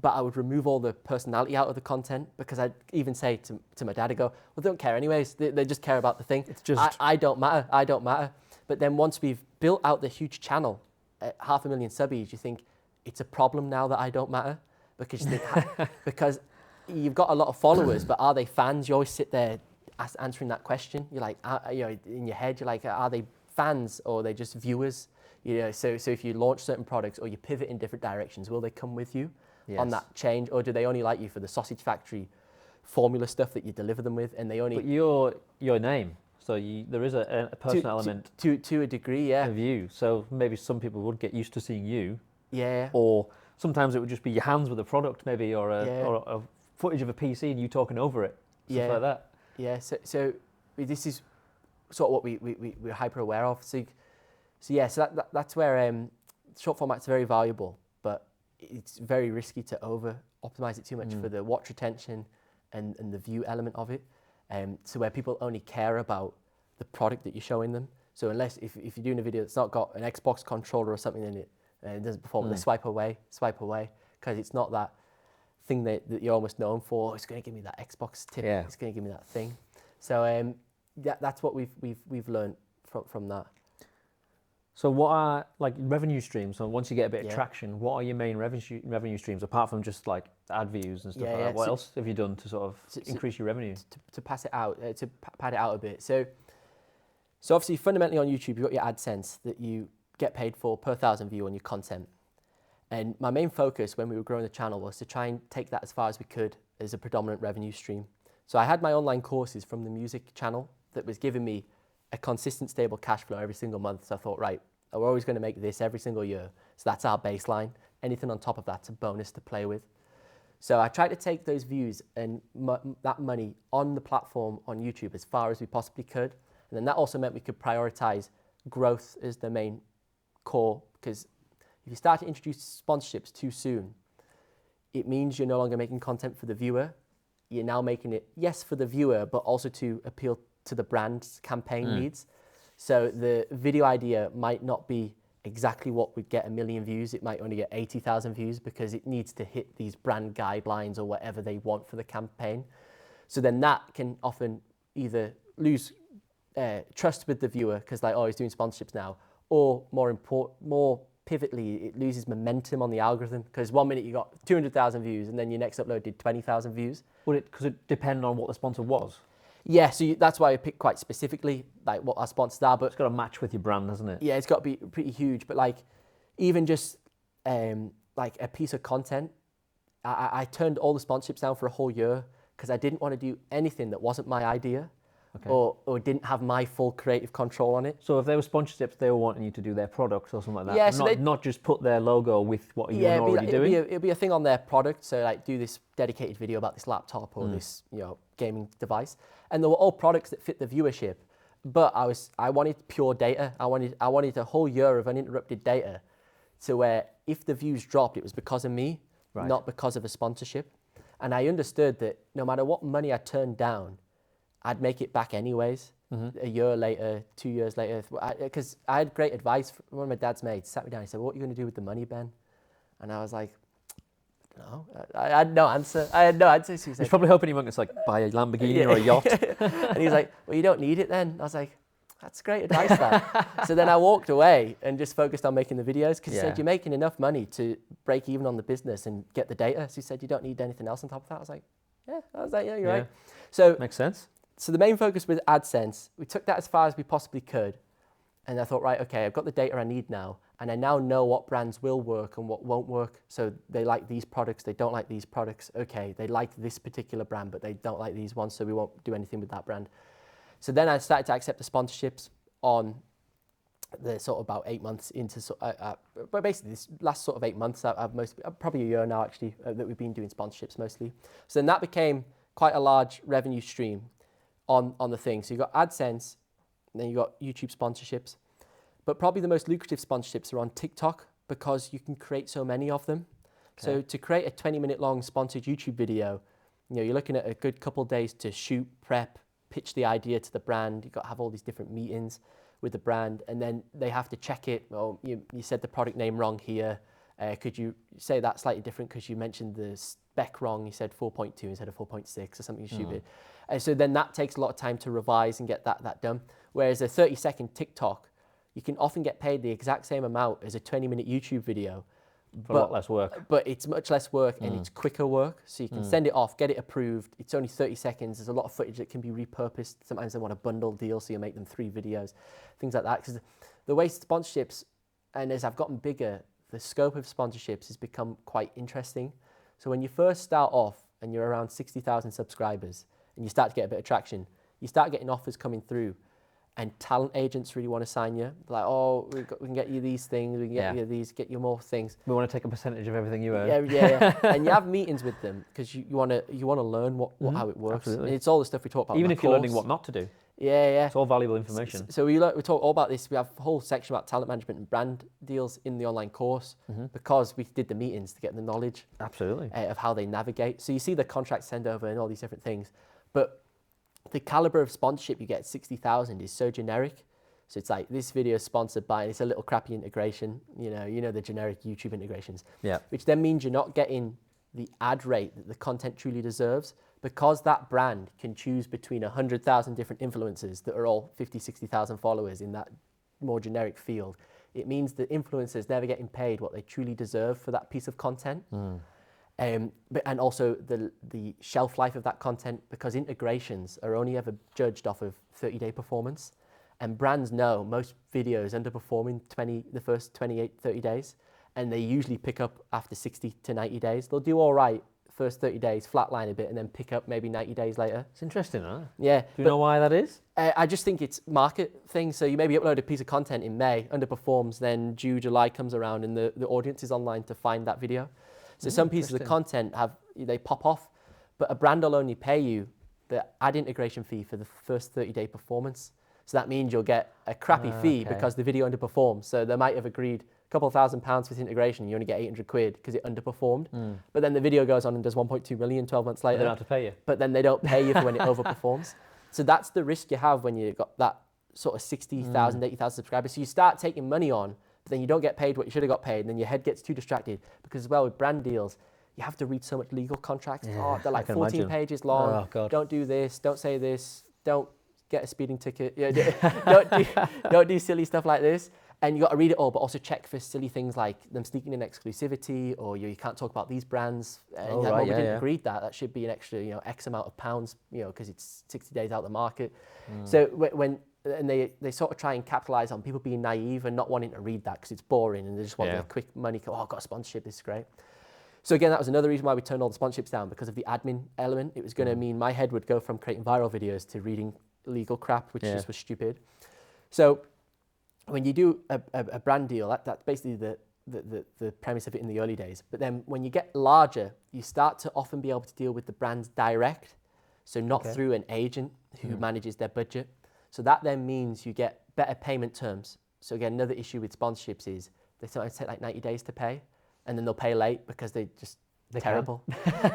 But I would remove all the personality out of the content because I'd even say to my dad, I'd go, well, they don't care anyways. They just care about the thing. It's just... I don't matter. But then once we've built out the huge channel at 500,000 subbies, you think it's a problem now that I don't matter? Because you think, because you've got a lot of followers, but are they fans? You always sit there answering that question. You're like, in your head, you're like, are they fans or are they just viewers? So if you launch certain products or you pivot in different directions, will they come with you? Yes. On that change, or do they only like you for the sausage factory formula stuff that you deliver them with, and they only... But your name, so there is a personal element to a degree, yeah, of you. So maybe some people would get used to seeing you, yeah, or sometimes it would just be your hands with a product, maybe, or a footage of a PC and you talking over it, stuff like that. Yeah, so this is sort of what we're hyper aware of. So that's where short format's very valuable, but it's very risky to over optimize it too much for the watch retention and the view element of it. So where people only care about the product that you're showing them. So unless, if you're doing a video that's not got an Xbox controller or something in it, and it doesn't perform, they swipe away, because it's not that thing that you're almost known for. It's going to give me that Xbox tip. Yeah. It's going to give me that thing. So that's what we've learned from that. So what are like revenue streams? So once you get a bit of traction, what are your main revenue streams apart from just like ad views and stuff like that? What else have you done to sort of increase your revenue? To pass it out, to pad it out a bit. So obviously fundamentally on YouTube, you've got your AdSense that you get paid for per 1,000 view on your content. And my main focus when we were growing the channel was to try and take that as far as we could as a predominant revenue stream. So I had my online courses from the music channel that was giving me a consistent, stable cash flow every single month. So I thought, right, we're always going to make this every single year. So that's our baseline. Anything on top of that's a bonus to play with. So I tried to take those views and that money on the platform on YouTube as far as we possibly could. And then that also meant we could prioritize growth as the main core, because if you start to introduce sponsorships too soon, it means you're no longer making content for the viewer. You're now making it, yes, for the viewer, but also to appeal to the brand's campaign needs. So the video idea might not be exactly what would get 1 million views. It might only get 80,000 views because it needs to hit these brand guidelines or whatever they want for the campaign. So then that can often either lose trust with the viewer because like, oh, he's doing sponsorships now, or more pivotally, it loses momentum on the algorithm because 1 minute you got 200,000 views and then your next upload did 20,000 views. Because it depended on what the sponsor was? Yeah, so that's why I picked quite specifically like what our sponsors are. But it's got to match with your brand, hasn't it? Yeah, it's got to be pretty huge. But like even just like a piece of content, I turned all the sponsorships down for a whole year because I didn't want to do anything that wasn't my idea. Okay. Or didn't have my full creative control on it. So if there were sponsorships, they were wanting you to do their products or something like that. Yeah, so not just put their logo with what you were already doing. It'd be a thing on their product. So like do this dedicated video about this laptop or this gaming device, and they were all products that fit the viewership. But I wanted pure data. I wanted a whole year of uninterrupted data, to where if the views dropped, it was because of me, not because of a sponsorship. And I understood that no matter what money I turned down, I'd make it back anyways, a year later, 2 years later, because I had great advice from one of my dad's mates. Sat me down, he said, what are you going to do with the money, Ben? And I was like, no, I had no answer. So he He's probably hoping he won't just like buy a Lamborghini or a yacht. And he was like, well, you don't need it then. I was like, that's great advice, that. So then I walked away and just focused on making the videos because he said, you're making enough money to break even on the business and get the data. So he said, you don't need anything else on top of that. I was like, yeah, you're right. So makes sense. So the main focus with AdSense, we took that as far as we possibly could. And I thought, right, okay, I've got the data I need now. And I now know what brands will work and what won't work. So they like these products, they don't like these products. Okay, they like this particular brand, but they don't like these ones, so we won't do anything with that brand. So then I started to accept the sponsorships on the sort of about 8 months into, but basically this last sort of 8 months, probably a year now actually, that we've been doing sponsorships mostly. So then that became quite a large revenue stream on the thing. So you got AdSense, and then you got YouTube sponsorships. But probably the most lucrative sponsorships are on TikTok because you can create so many of them. Okay. So to create a 20-minute long sponsored YouTube video, you're looking at a good couple of days to shoot, prep, pitch the idea to the brand. You've got to have all these different meetings with the brand, and then they have to check it. Well, you said the product name wrong here. Could you say that slightly different because you mentioned the spec wrong? You said 4.2 instead of 4.6 or something stupid. And so then that takes a lot of time to revise and get that done. Whereas a 30-second TikTok, you can often get paid the exact same amount as a 20-minute YouTube video. For a lot less work. But it's much less work and it's quicker work. So you can send it off, get it approved. It's only 30 seconds. There's a lot of footage that can be repurposed. Sometimes they want a bundle deal, so you make them 3 videos, things like that. Because the way sponsorships, and as I've gotten bigger, the scope of sponsorships has become quite interesting. So when you first start off and you're around 60,000 subscribers and you start to get a bit of traction, you start getting offers coming through. And talent agents really want to sign you. Like, oh, we can get you these things, we can get you these, get you more things. We want to take a percentage of everything you earn. Yeah. And you have meetings with them because you want to learn how it works. Absolutely. And it's all the stuff we talk about. Even if you're learning what not to do. Yeah. It's all valuable information. So we talk all about this. We have a whole section about talent management and brand deals in the online course because we did the meetings to get the knowledge. Absolutely. Of how they navigate. So you see the contract send over and all these different things, but the caliber of sponsorship you get at 60,000 is so generic. So it's like, this video is sponsored by, and it's a little crappy integration, you know the generic YouTube integrations, which then means you're not getting the ad rate that the content truly deserves, because that brand can choose between 100,000 different influencers that are all 50, 60,000 followers in that more generic field. It means that influencers never getting paid what they truly deserve for that piece of content. And also the shelf life of that content, because integrations are only ever judged off of 30-day performance. And brands know most videos underperform in the first 28, 30 days. And they usually pick up after 60 to 90 days. They'll do all right first 30 days, flatline a bit, and then pick up maybe 90 days later. It's interesting, huh? Yeah. Do you know why that is? I just think it's market thing. So you maybe upload a piece of content in May, underperforms, then June, July comes around and the audience is online to find that video. So some pieces of content they pop off, but a brand will only pay you the ad integration fee for the first 30-day performance. So that means you'll get a crappy fee because the video underperforms. So they might have agreed a couple of £1,000 for this integration, you only get 800 quid because it underperformed. But then the video goes on and does 1.2 million 12 months later. They don't have to pay you. But then they don't pay you for when it overperforms. So that's the risk you have when you've got that sort of 60,000, 80,000 subscribers. So you start taking money on, but then you don't get paid what you should have got paid, and then your head gets too distracted, because as well with brand deals, you have to read so much legal contracts. They're like 14 pages long. Oh, God. Don't do this, don't say this, don't get a speeding ticket. Don't do silly stuff like this. And you got to read it all, but also check for silly things like them sneaking in exclusivity, or you can't talk about these brands. We didn't agree that should be an extra, X amount of pounds, because it's 60 days out of the market. So and they sort of try and capitalize on people being naive and not wanting to read that because it's boring and they just want the quick money. Oh, I've got a sponsorship, this is great. So again, that was another reason why we turned all the sponsorships down, because of the admin element. It was going to mean my head would go from creating viral videos to reading legal crap, which just was stupid. So when you do a brand deal, that's basically the premise of it in the early days. But then when you get larger, you start to often be able to deal with the brands direct, so not through an agent who manages their budget. So that then means you get better payment terms. So again, another issue with sponsorships is they sometimes take like 90 days to pay, and then they'll pay late because they're terrible.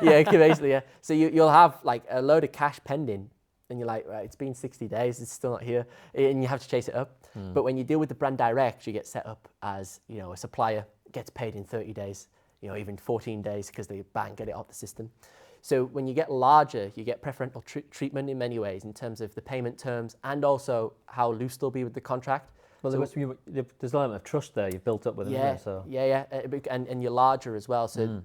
Basically. So you'll have like a load of cash pending, and you're like, right, it's been 60 days, it's still not here, and you have to chase it up. But when you deal with the brand direct, you get set up as, a supplier, gets paid in 30 days, even 14 days, because they get it off the system. So when you get larger, you get preferential treatment in many ways in terms of the payment terms and also how loose they'll be with the contract. Well, so there's an element of trust there you've built up with them. So. And you're larger as well, so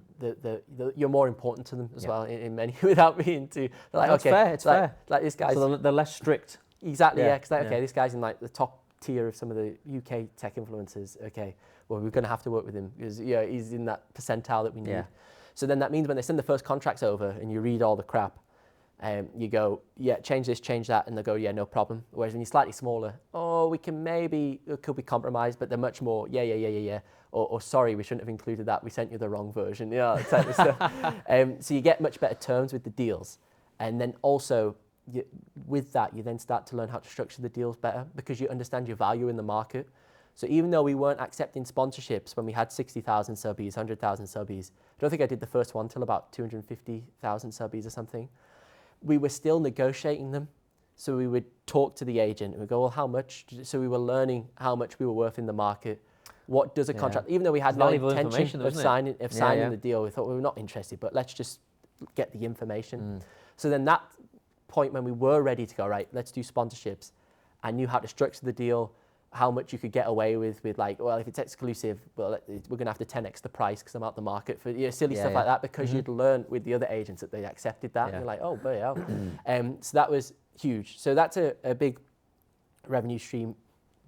you're more important to them as well in many, without being too. Like, no, it's fair. Like this guy's. So they're less strict. Exactly, because this guy's in like the top tier of some of the UK tech influencers. Okay, well, we're going to have to work with him because he's in that percentile that we need. Yeah. So then that means when they send the first contracts over and you read all the crap, you go, change this, change that, and they go, no problem. Whereas when you're slightly smaller, we can it could be compromised, but they're much more, or sorry, we shouldn't have included that, we sent you the wrong version, that type of stuff. So you get much better terms with the deals. And then also, with that, you then start to learn how to structure the deals better because you understand your value in the market. So even though we weren't accepting sponsorships when we had 60,000 subbies, 100,000 subbies, I don't think I did the first one till about 250,000 subbies or something. We were still negotiating them. So we would talk to the agent and we'd go, well, how much? So we were learning how much we were worth in the market. What does a contract, even though we had no intention of signing the deal, we thought we were not interested, but let's just get the information. So then that point when we were ready to go, right, let's do sponsorships, I knew how to structure the deal, how much you could get away with like, well, if it's exclusive, well, we're going to have to 10x the price because I'm out the market for silly stuff like that, because you'd learned with the other agents that they accepted that. And you're like, oh, bloody hell. So that was huge. So that's a big revenue stream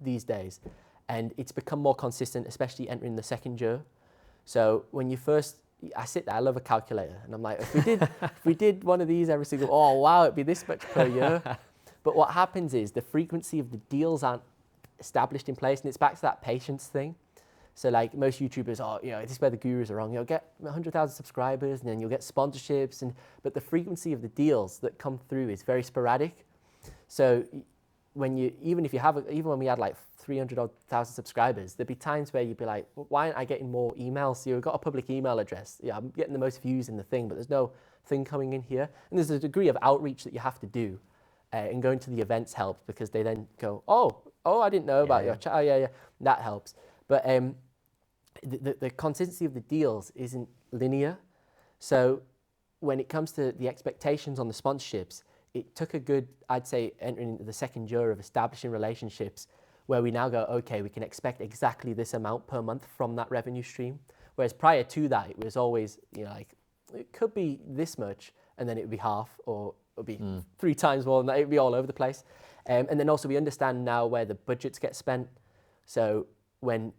these days. And it's become more consistent, especially entering the second year. So when you first, I sit there, I love a calculator. And I'm like, if we did one of these every single, oh, wow, it'd be this much per year. But what happens is the frequency of the deals aren't established in place, and it's back to that patience thing. So like most YouTubers, this is where the gurus are wrong. You'll get 100,000 subscribers and then you'll get sponsorships, but the frequency of the deals that come through is very sporadic. So even when we had like 300,000 subscribers, there'd be times where you'd be like, well, why aren't I getting more emails? So you've got a public email address. Yeah, I'm getting the most views in the thing, but there's no thing coming in here. And there's a degree of outreach that you have to do. And going to the events helps because they then go, oh, I didn't know about your chat. Oh, yeah, that helps. But the consistency of the deals isn't linear. So when it comes to the expectations on the sponsorships, it took a good, I'd say, entering into the second year of establishing relationships where we now go, okay, we can expect exactly this amount per month from that revenue stream. Whereas prior to that, it was always, like, it could be this much, and then it would be half, or it would be 3 times more than that. It would be all over the place. And then also we understand now where the budgets get spent. So when,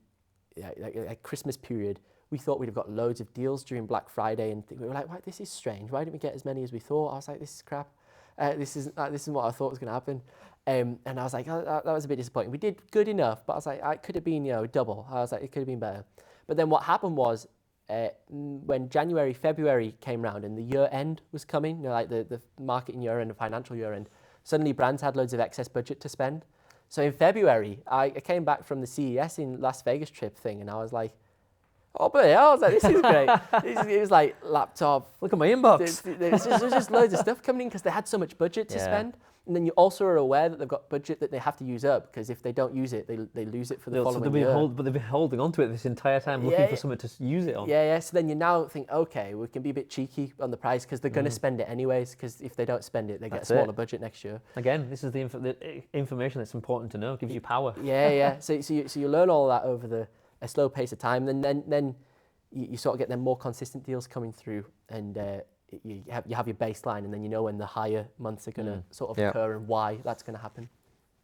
like Christmas period, we thought we'd have got loads of deals during Black Friday, and we were like, "Why, this is strange. Why didn't we get as many as we thought?" I was like, "This is crap. This isn't what I thought was going to happen." And I was like, oh, that was a bit disappointing. We did good enough, but I was like, it could have been, double. I was like, it could have been better. But then what happened was, when January, February came round and the year end was coming, like the marketing year end and financial year end, suddenly brands had loads of excess budget to spend. So in February, I came back from the CES in Las Vegas trip thing, and I was like, oh, but I was like, this is great. It was like laptop. Look at my inbox. There's just loads of stuff coming in because they had so much budget to spend. And then you also are aware that they've got budget that they have to use up, because if they don't use it, they lose it for the following year. But they've been holding on to it this entire time, looking for something to use it on. Yeah. So then you now think, okay, we can be a bit cheeky on the price because they're going to spend it anyways, because if they don't spend it, they get a smaller budget next year. Again, this is the information that's important to know. It gives you power. Yeah. So you learn all that over a slow pace of time, and then you sort of get them more consistent deals coming through, and you have your baseline, and then you know when the higher months are going to sort of occur and why that's going to happen.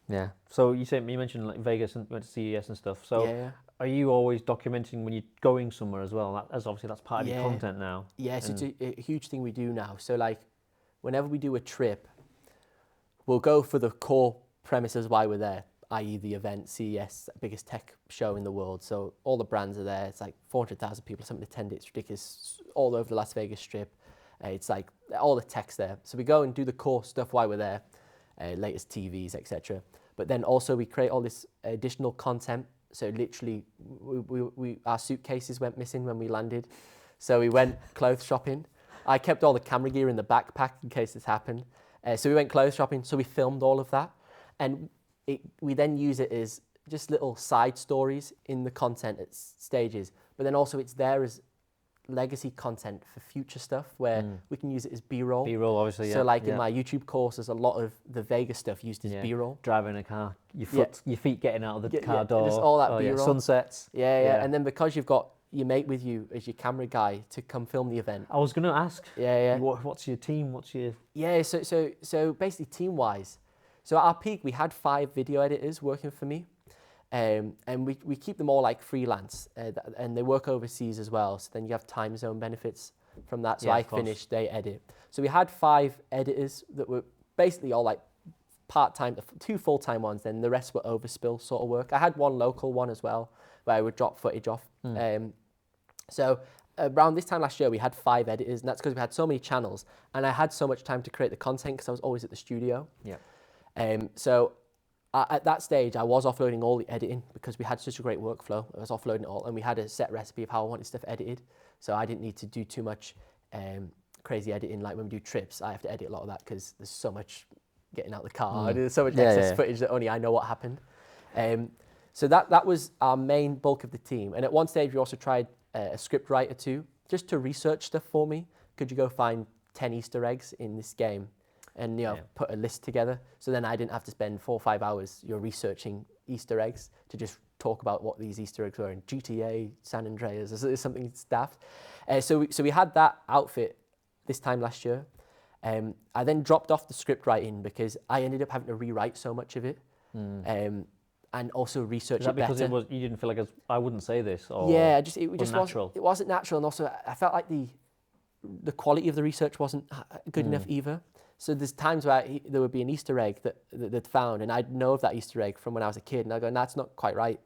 Yeah. So you mentioned like Vegas and went to CES and stuff. So are you always documenting when you're going somewhere as well? That's part of your content now. Yes, it's a huge thing we do now. So like, whenever we do a trip, we'll go for the core premises why we're there, i.e. the event, CES, biggest tech show in the world. So all the brands are there. It's like 400,000 people, something attend it. It's ridiculous, all over the Las Vegas Strip. It's like all the tech's there. So we go and do the core stuff while we're there, latest TVs, etc. But then also we create all this additional content. So literally, our suitcases went missing when we landed. So we went clothes shopping. I kept all the camera gear in the backpack in case this happened. So we went clothes shopping. So we filmed all of that. And we then use it as just little side stories in the content at stages. But then also it's there as legacy content for future stuff where we can use it as B-roll. B-roll, obviously, So like in my YouTube course, there's a lot of the Vegas stuff used as B-roll. Driving a car, your feet getting out of the car door. Just all that B-roll. Sunsets. Yeah. And then because you've got your mate with you as your camera guy to come film the event. I was going to ask. Yeah. What's your team? What's your... Yeah, so basically team-wise. So at our peak, we had 5 video editors working for me. And we keep them all like freelance, and they work overseas as well. So then you have time zone benefits from that. So I finish, they edit. So we had 5 editors that were basically all like part-time, 2 full-time ones, then the rest were overspill sort of work. I had 1 local one as well, where I would drop footage off. So around this time last year, we had 5 editors, and that's because we had so many channels, and I had so much time to create the content because I was always at the studio. So at that stage, I was offloading all the editing because we had such a great workflow. I was offloading it all, and we had a set recipe of how I wanted stuff edited. So I didn't need to do too much crazy editing. Like when we do trips, I have to edit a lot of that because there's so much getting out the car. There's so much excess footage that only I know what happened. So that was our main bulk of the team. And at one stage, we also tried a script writer too, just to research stuff for me. Could you go find 10 Easter eggs in this game? And put a list together. So then I didn't have to spend 4 or 5 hours researching Easter eggs to just talk about what these Easter eggs were in GTA, San Andreas, or something daft. So we had that outfit this time last year. I then dropped off the script writing because I ended up having to rewrite so much of it. And also research it better. Is that because you didn't feel like I wouldn't say this? Or it just natural. It wasn't natural, and also I felt like the quality of the research wasn't good enough either. So there's times where there would be an Easter egg that they'd found, and I'd know of that Easter egg from when I was a kid, and I'd go, that's not quite right.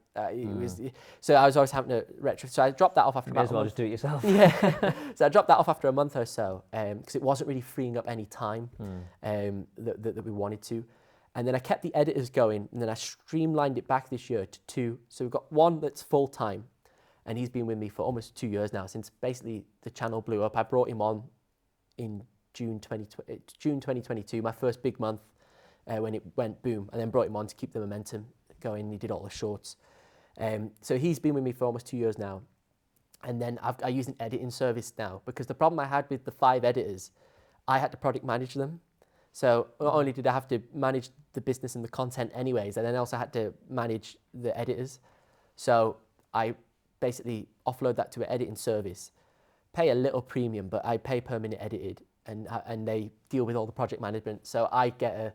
So I was always having to retro. So I dropped that off after about a month. May as well just do it yourself. Yeah. So I dropped that off after a month or so because it wasn't really freeing up any time that we wanted to. And then I kept the editors going, and then I streamlined it back this year to 2. So we've got one that's full-time, and he's been with me for almost 2 years now, since basically the channel blew up. I brought him on in June 2022, my first big month when it went boom, and then brought him on to keep the momentum going. He did all the shorts. So he's been with me for almost 2 years now. And then I use an editing service now, because the problem I had with the 5 editors, I had to product manage them. So not only did I have to manage the business and the content anyways, and then I also had to manage the editors. So I basically offload that to an editing service, pay a little premium, but I pay per minute edited, and they deal with all the project management. So I get a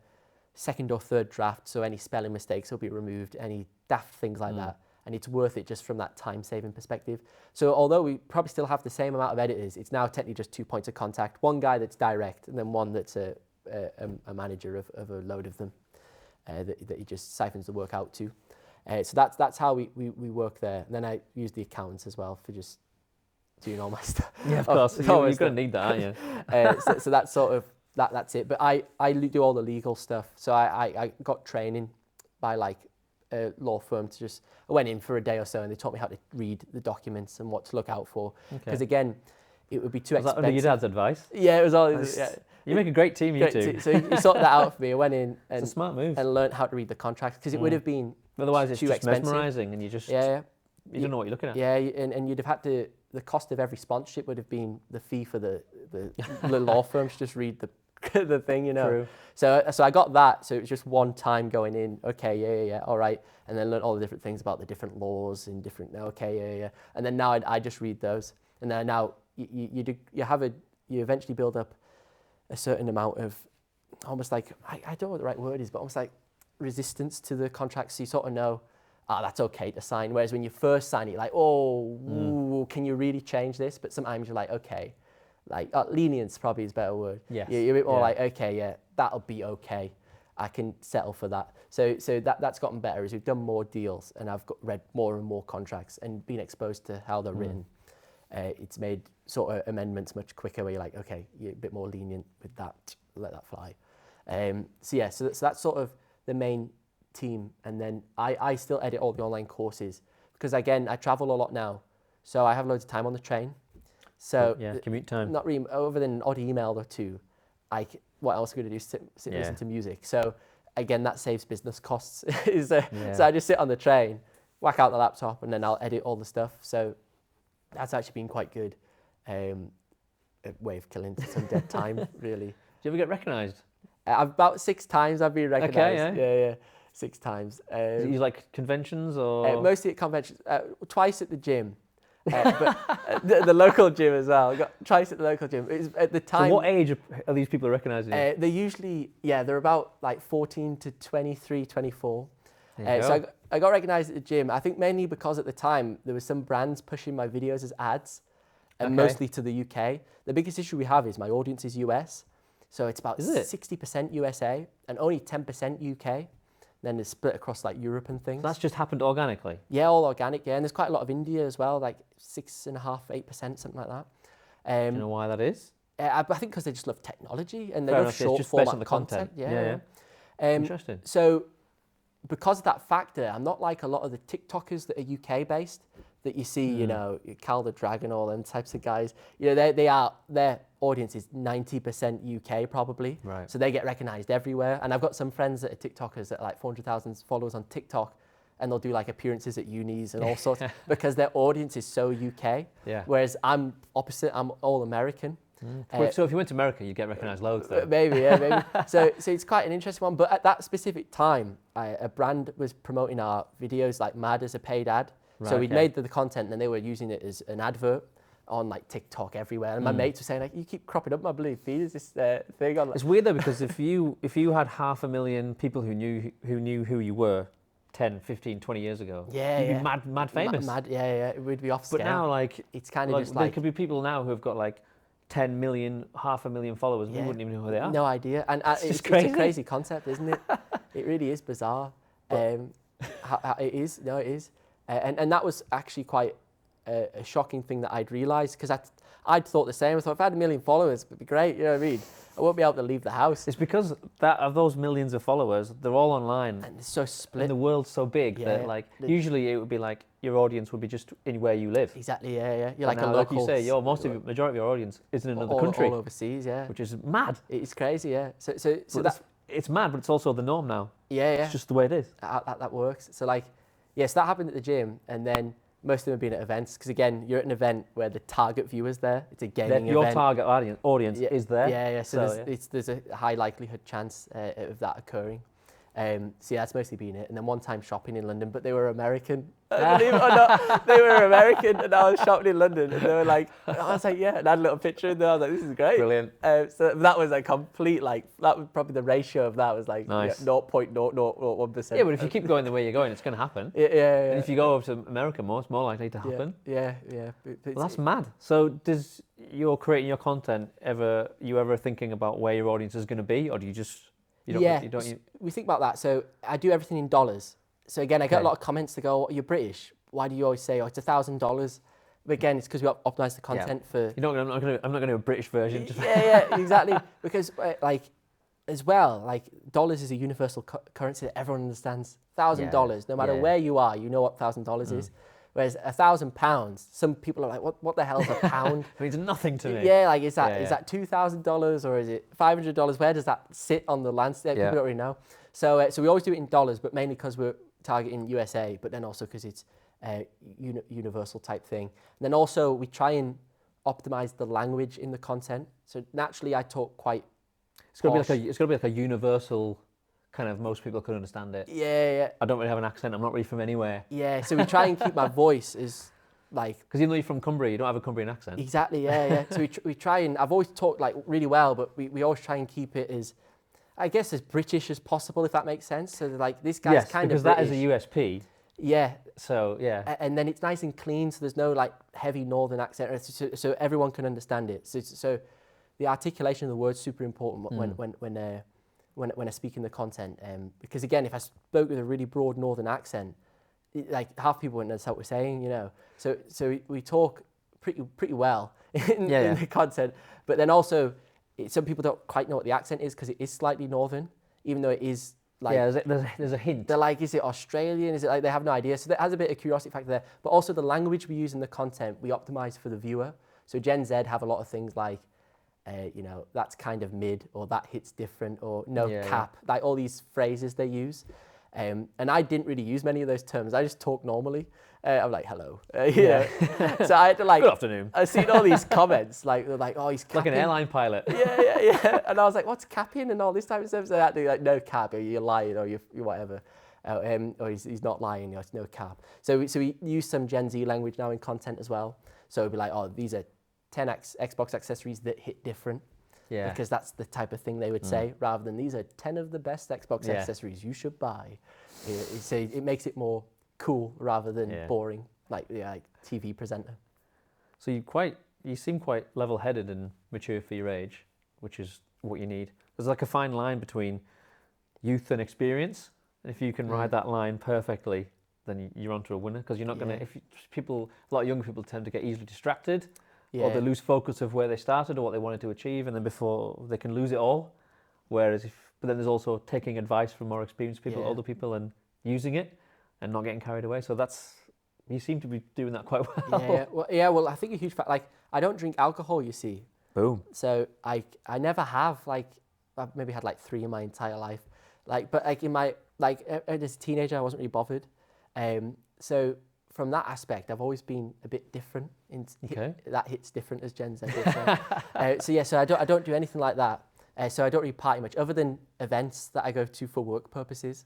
second or third draft, so any spelling mistakes will be removed, any daft things like that. And it's worth it just from that time-saving perspective. So although we probably still have the same amount of editors, it's now technically just 2 points of contact. One guy that's direct, and then one that's a manager of a load of them that he just siphons the work out to. So that's how we work there. And then I use the accountants as well for just doing all my stuff. Yeah, of course. You're going to need that, aren't you? So that's sort of, that's it. But I do all the legal stuff. So I got training by like a law firm to just, I went in for a day or so and they taught me how to read the documents and what to look out for. Because again, it would be too expensive. Was that under your dad's advice? Yeah, it was all. Yeah. You make a great team, you two. So he sorted that out for me. I went in and, it's a smart move. And learned how to read the contracts, because it would have been otherwise it's too just expensive. mesmerising, and you just you don't know what you're looking at. Yeah, and you'd have had to, the cost of every sponsorship would have been the fee for the law firms to just read the thing, you know. True. So I got that. So it was just one time going in. Okay, yeah, all right, and then learn all the different things about the different laws and different. Okay, yeah, and then now I just read those, and then now you eventually build up a certain amount of almost like, I don't know what the right word is, but almost like resistance to the contract. So you sort of know, that's okay to sign. Whereas when you first sign it, you're like, ooh, can you really change this? But sometimes you're like, okay, like lenience probably is a better word. Yes. You're a bit more like, okay, yeah, that'll be okay. I can settle for that. So that's gotten better as we've done more deals and I've read more and more contracts and been exposed to how they're written. It's made sort of amendments much quicker where you're like, okay, you're a bit more lenient with that, let that fly. So that's sort of the main team. And then I still edit all the online courses because again, I travel a lot now. So I have loads of time on the train. So yeah, commute time. Not really, other than an odd email or two, what else am I going to do? Sit and listen to music. So again, that saves business costs. So I just sit on the train, whack out the laptop, and then I'll edit all the stuff. So that's actually been quite good. A way of killing some dead time, really. Do you ever get recognised? About 6 times I've been recognised. Okay, yeah, 6 times. You like conventions or? Mostly at conventions. Twice at the gym. But the local gym as well. I got twice at the local gym. It was at the time. So what age are these people recognising you? They're usually, they're about like 14 to 23, 24. So I got recognised at the gym, I think mainly because at the time there was some brands pushing my videos as ads, and mostly to the UK. The biggest issue we have is my audience is US. So it's about 60% USA and only 10% UK. Then it's split across like Europe and things. So that's just happened organically? Yeah, all organic, yeah. And there's quite a lot of India as well, like 6.5%, 8%, something like that. Do you know why that is? I think because they just love technology and they love short format content. Yeah. Interesting. So because of that factor, I'm not like a lot of the TikTokers that are UK based that you see, you know, Cal the Dragon, all them types of guys. You know, their audience is 90% UK probably. Right. So they get recognized everywhere. And I've got some friends that are TikTokers that are like 400,000 followers on TikTok, and they'll do like appearances at unis and all sorts because their audience is so UK. Yeah. Whereas I'm opposite, I'm all American. So if you went to America, you'd get recognised loads though. Maybe. So it's quite an interesting one. But at that specific time, a brand was promoting our videos like mad as a paid ad. Right, so we'd made the content and they were using it as an advert on like TikTok everywhere. And my mates were saying like, you keep cropping up my blue feed, is this thing on? It's weird though, because if you had 500,000 people who knew who you were 10, 15, 20 years ago, you'd be mad famous. Mad, it would be off scale. But now like, it's kind of just like, there could be people now who have got like 10 million, 500,000 followers, and we wouldn't even know who they are. No idea. And it's crazy. It's a crazy concept, isn't it? It really is bizarre. It is. And that was actually quite a shocking thing that I'd realised, because I'd thought the same. I thought if I had 1 million followers, it'd be great. You know what I mean? I won't be able to leave the house. It's because that of those millions of followers, they're all online. And it's so split. And the world's so big that like usually it would be like your audience would be just in where you live. Exactly, yeah. You're like a like local. you say, majority of your audience is in another country. All overseas, yeah. Which is mad. It's crazy, yeah. So it's mad, but it's also the norm now. Yeah. It's just the way it is. That works. So like, yes, that happened at the gym, and then most of them have been at events, because again, you're at an event where the target viewer's there. It's a gaming Your event. target audience is there. Yeah. So there's a high likelihood chance of that occurring. So yeah, that's mostly been it. And then one time shopping in London, but they were American. Believe it or not, they were American, and I was shopping in London, and they were like, I was like, yeah, and I had a little picture in there. I was like, this is great. Brilliant. So that was a complete, like, that was probably the ratio of that was like nice. 0.001%. Yeah, but if you keep going the way you're going, it's going to happen. Yeah. And if you go over to America more, it's more likely to happen. Yeah. Well, that's mad. So does you're creating your content ever thinking about where your audience is going to be, or do you just... We think about that. So I do everything in dollars. So again, I get a lot of comments that go, "You're British. Why do you always say, it's $1,000?" But again, it's because we optimize the content for. I'm not going to do a British version. Yeah, exactly. Because like, as well, like dollars is a universal currency that everyone understands. $1,000, no matter where you are, you know what $1,000 is. Whereas £1,000, some people are like, what the hell's a pound? It means nothing to me. Yeah, like is that $2,000 or is it $500? Where does that sit on the landscape? People don't really know. So we always do it in dollars, but mainly because we're targeting USA, but then also because it's a universal type thing. And then also we try and optimize the language in the content. So naturally I talk quite It's going to be like a universal kind of, most people could understand it. Yeah. I don't really have an accent. I'm not really from anywhere. Yeah, so we try and keep my voice as like... Because even though you're from Cumbria, you don't have a Cumbrian accent. Exactly, yeah. So we try and... I've always talked like really well, but we always try and keep it as, I guess, as British as possible, if that makes sense. So like, this guy's kind of British. Because that is a USP. Yeah. So, yeah. And then it's nice and clean, so there's no like heavy northern accent, so everyone can understand it. So the articulation of the words is super important when I speak in the content. Because again, if I spoke with a really broad northern accent, like half people wouldn't understand what we're saying, you know. So we talk pretty well in the content, but then also some people don't quite know what the accent is because it is slightly northern, even though it is like... Yeah, there's a hint. They're like, is it Australian? Is it like, they have no idea. So that has a bit of curiosity factor there. But also the language we use in the content, we optimize for the viewer. So Gen Z have a lot of things like, you know, that's kind of mid, or that hits different, or no cap, like all these phrases they use. And I didn't really use many of those terms. I just talk normally. I'm like, hello. So I had to like... Good afternoon. I've seen all these comments, like, they're like, oh, he's capping. Like an airline pilot. Yeah. And I was like, what's capping and all this type of stuff? So I had to like, no cap, or you're lying, or you're whatever. Or he's not lying, it's no cap. So we use some Gen Z language now in content as well. So it'd be like, oh, these are 10 Xbox accessories that hit different. Yeah. Because that's the type of thing they would say, rather than these are 10 of the best Xbox accessories you should buy. So it makes it more cool rather than boring, like TV presenter. So you seem quite level-headed and mature for your age, which is what you need. There's like a fine line between youth and experience. And if you can ride that line perfectly, then you're onto a winner, because you're not going to... A lot of young people tend to get easily distracted. Or they lose focus of where they started or what they wanted to achieve, and then before they can lose it all. Whereas but then there's also taking advice from more experienced people, older people, and using it and not getting carried away. So you seem to be doing that quite well. Well, I think a huge fact, like, I don't drink alcohol, you see. Boom. So I never have, like, I've maybe had like 3 in my entire life. Like, but like in my, like as a teenager, I wasn't really bothered. So from that aspect, I've always been a bit different. That hits different, as Gen Z did. So I don't do anything like that. So I don't really party much, other than events that I go to for work purposes.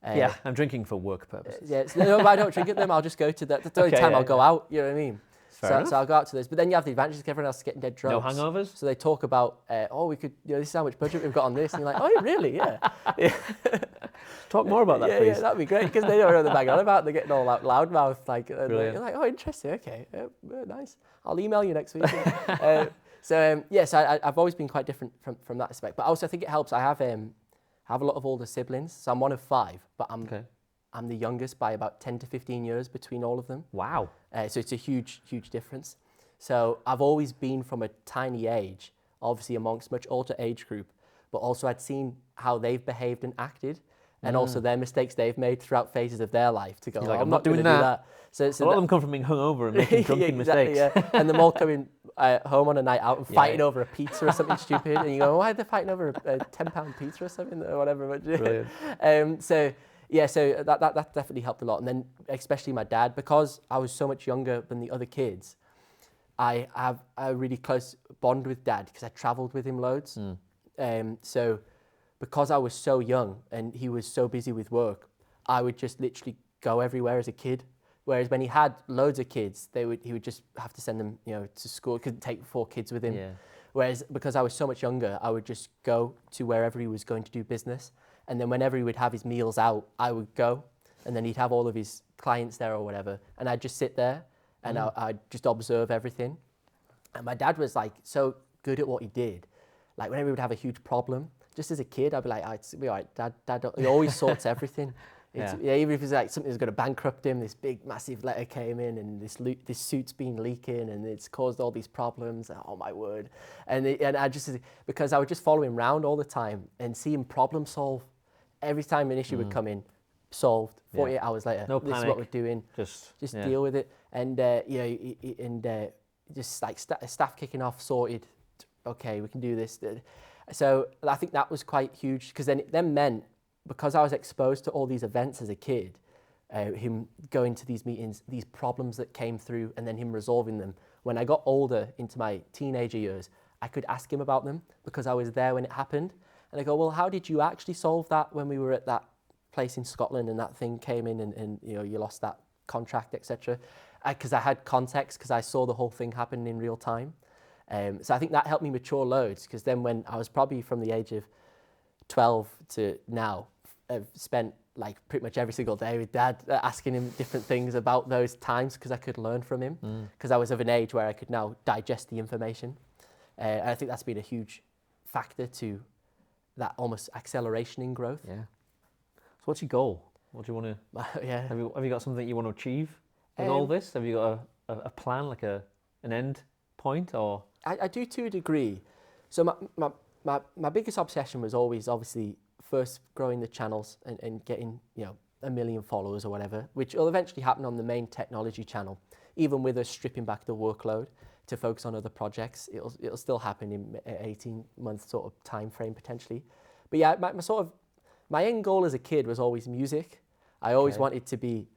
I'm drinking for work purposes. No, but I don't drink at them. I'll just go to that's the only time I'll go out. You know what I mean? So I'll go out to those. But then you have the advantage of everyone else is getting dead drunk. No hangovers? So they talk about, we could, this is how much budget we've got on this. And you're like, oh, really? Yeah. Talk more about that, please. Yeah, that'd be great, because they don't know what they're banging on about. They're getting all like loudmouth, like, you're like, oh, interesting, okay, nice. I'll email you next week. So I've always been quite different from that aspect. But also I think it helps. I have a lot of older siblings, so I'm one of 5, but I'm I'm the youngest by about 10 to 15 years between all of them. Wow. So it's a huge, huge difference. So I've always been from a tiny age, obviously amongst much older age group, but also I'd seen how they've behaved and acted, and also their mistakes they've made throughout phases of their life to go, like, I'm not doing that. So a lot of them come from being hungover and making drunken mistakes. Yeah. And them all coming home on a night out and fighting over a pizza or something stupid, and you go, why are they fighting over a £10 pizza or something or whatever? Brilliant. So that definitely helped a lot. And then especially my dad, because I was so much younger than the other kids, I have a really close bond with Dad because I travelled with him loads. So because I was so young and he was so busy with work, I would just literally go everywhere as a kid. Whereas when he had loads of kids, he would just have to send them, to school. Couldn't take 4 kids with him. Yeah. Whereas because I was so much younger, I would just go to wherever he was going to do business. And then whenever he would have his meals out, I would go. And then he'd have all of his clients there or whatever. And I'd just sit there and I'd just observe everything. And my dad was like so good at what he did. Like whenever he would have a huge problem, just as a kid, I'd be like, it's be all right, Dad, he always sorts everything. Even if it's like something that's going to bankrupt him, this big massive letter came in and this suit's been leaking and it's caused all these problems. Oh my word. And I just, because I would just follow him around all the time and see him problem solve. Every time an issue would come in, solved, 48 hours later. No panic. This is what we're doing. Just deal with it. And just like staff kicking off, sorted. Okay, we can do this. So I think that was quite huge because then it meant, because I was exposed to all these events as a kid, him going to these meetings, these problems that came through and then him resolving them. When I got older into my teenager years, I could ask him about them because I was there when it happened. And I go, well, how did you actually solve that when we were at that place in Scotland and that thing came in and you lost that contract, etc. Because I had context, because I saw the whole thing happen in real time. So I think that helped me mature loads, because then when I was probably from the age of 12 to now, I've spent like pretty much every single day with Dad asking him different things about those times, because I could learn from him, because I was of an age where I could now digest the information. And I think that's been a huge factor to that almost acceleration in growth. Yeah. So what's your goal? What do you want to, have you got something you want to achieve in all this? Have you got a plan, like an end point, or? I do to a degree. So my biggest obsession was always obviously first growing the channels and getting 1 million followers or whatever, which will eventually happen on the main technology channel. Even with us stripping back the workload to focus on other projects, it'll still happen in an 18-month sort of time frame potentially. But yeah, my end goal as a kid was always music. I always wanted to be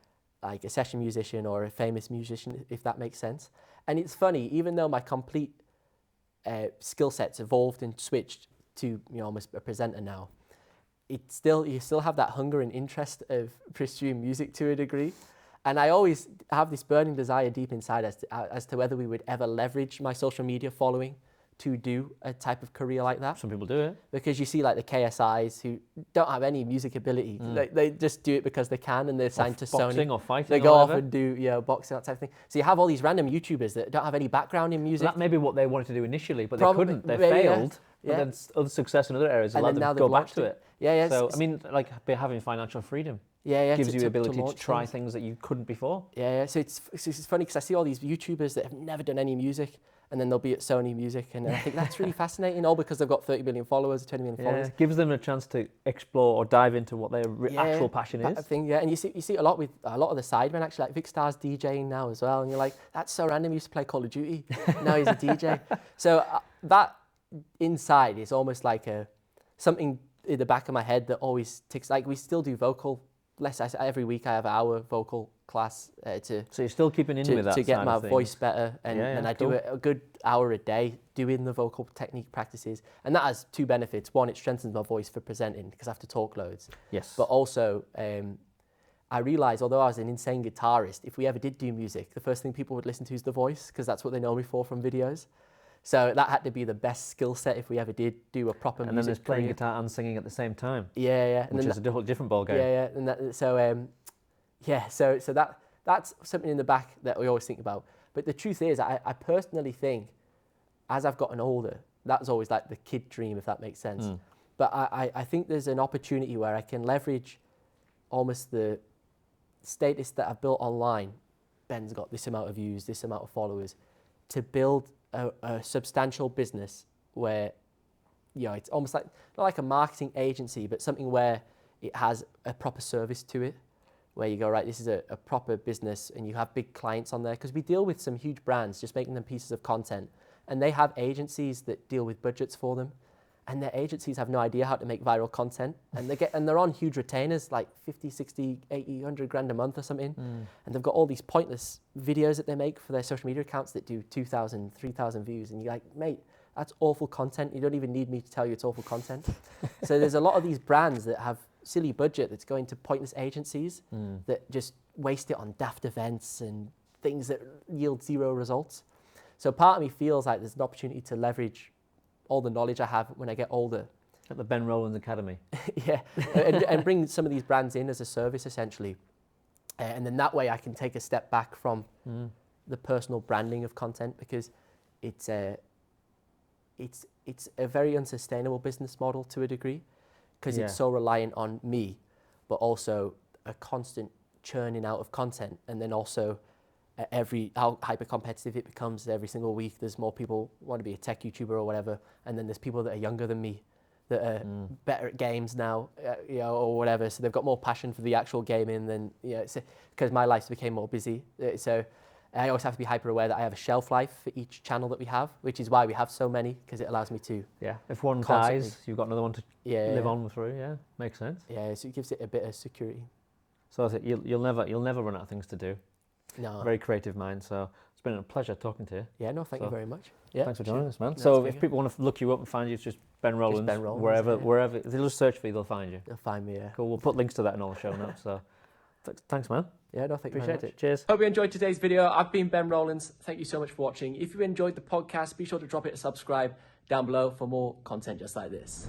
like a session musician or a famous musician, if that makes sense. And it's funny, even though my complete skill sets evolved and switched to almost a presenter now, you still have that hunger and interest of pursuing music to a degree. And I always have this burning desire deep inside as to whether we would ever leverage my social media following to do a type of career like that. Some people do it. Because you see like the KSIs who don't have any music ability. They just do it because they can, and they're signed to Sony. Boxing or fighting. They go off and do boxing, that type of thing. So you have all these random YouTubers that don't have any background in music. Well, that may be what they wanted to do initially, but they couldn't. They failed. But then other success in other areas allowed them to go back to it. Yeah. So I mean, like having financial freedom. Gives you the ability to try things that you couldn't before. Yeah. So it's funny because I see all these YouTubers that have never done any music, and then they'll be at Sony Music, and I think that's really fascinating, all because they've got 30 million followers, 20 million followers. It gives them a chance to explore or dive into what their actual passion is. And you see it a lot with a lot of the sidemen, actually, like Vicstar's DJing now as well, and you're like, that's so random, he used to play Call of Duty, now he's a DJ. So that inside is almost like something in the back of my head that always ticks. Like, we still do vocal every week. I have an hour vocal class so you're still keeping in with that to get my voice better, and I do a good hour a day doing the vocal technique practices, and that has 2 benefits. One, it strengthens my voice for presenting because I have to talk loads. Yes. But also, I realised, although I was an insane guitarist, if we ever did do music, the first thing people would listen to is the voice, because that's what they know me for from videos. So that had to be the best skill set if we ever did do a proper music. And then there's playing guitar and singing at the same time. Yeah. Which is a different ball game. Yeah. And so that's something in the back that we always think about. But the truth is, I personally think, as I've gotten older, that's always like the kid dream, if that makes sense. But I think there's an opportunity where I can leverage almost the status that I've built online, Ben's got this amount of views, this amount of followers, to build a substantial business where, it's almost like, not like a marketing agency, but something where it has a proper service to it, where you go, right, this is a proper business, and you have big clients on there, because we deal with some huge brands, just making them pieces of content, and they have agencies that deal with budgets for them, and their agencies have no idea how to make viral content, and they're on huge retainers, like 50, 60, 80, 100 grand a month or something, and they've got all these pointless videos that they make for their social media accounts that do 2,000, 3,000 views, and you're like, mate, that's awful content. You don't even need me to tell you it's awful content. So there's a lot of these brands that have silly budget that's going to pointless agencies that just waste it on daft events and things that yield zero results. So part of me feels like there's an opportunity to leverage all the knowledge I have when I get older. At the Ben Rowlands Academy. Yeah, and bring some of these brands in as a service, essentially. And then that way I can take a step back from the personal branding of content, because it's a very unsustainable business model to a degree, because it's so reliant on me, but also a constant churning out of content, and then also how hyper competitive it becomes every single week. There's more people want to be a tech YouTuber or whatever, and then there's people that are younger than me that are better at games now, or whatever. So they've got more passion for the actual gaming than, because my life became more busy. So I always have to be hyper aware that I have a shelf life for each channel that we have, which is why we have so many, because it allows me to. Yeah, if one dies, you've got another one to live on through. Yeah, makes sense. Yeah, so it gives it a bit of security. So I think you'll never run out of things to do. No. Very creative mind. So it's been a pleasure talking to you. Yeah, no, thank you very much. Yeah, thanks for joining us, man. No, so if people want to look you up and find you, it's just Ben Rowlands. Just Ben Rowlands, wherever. If they'll just search for you, they'll find you. They'll find me. Yeah. Cool. We'll put links to that in all the show notes. So thanks, man. Yeah, no, thank you. Appreciate it. Cheers. Hope you enjoyed today's video. I've been Ben Rowlands. Thank you so much for watching. If you enjoyed the podcast, be sure to drop it a subscribe down below for more content just like this.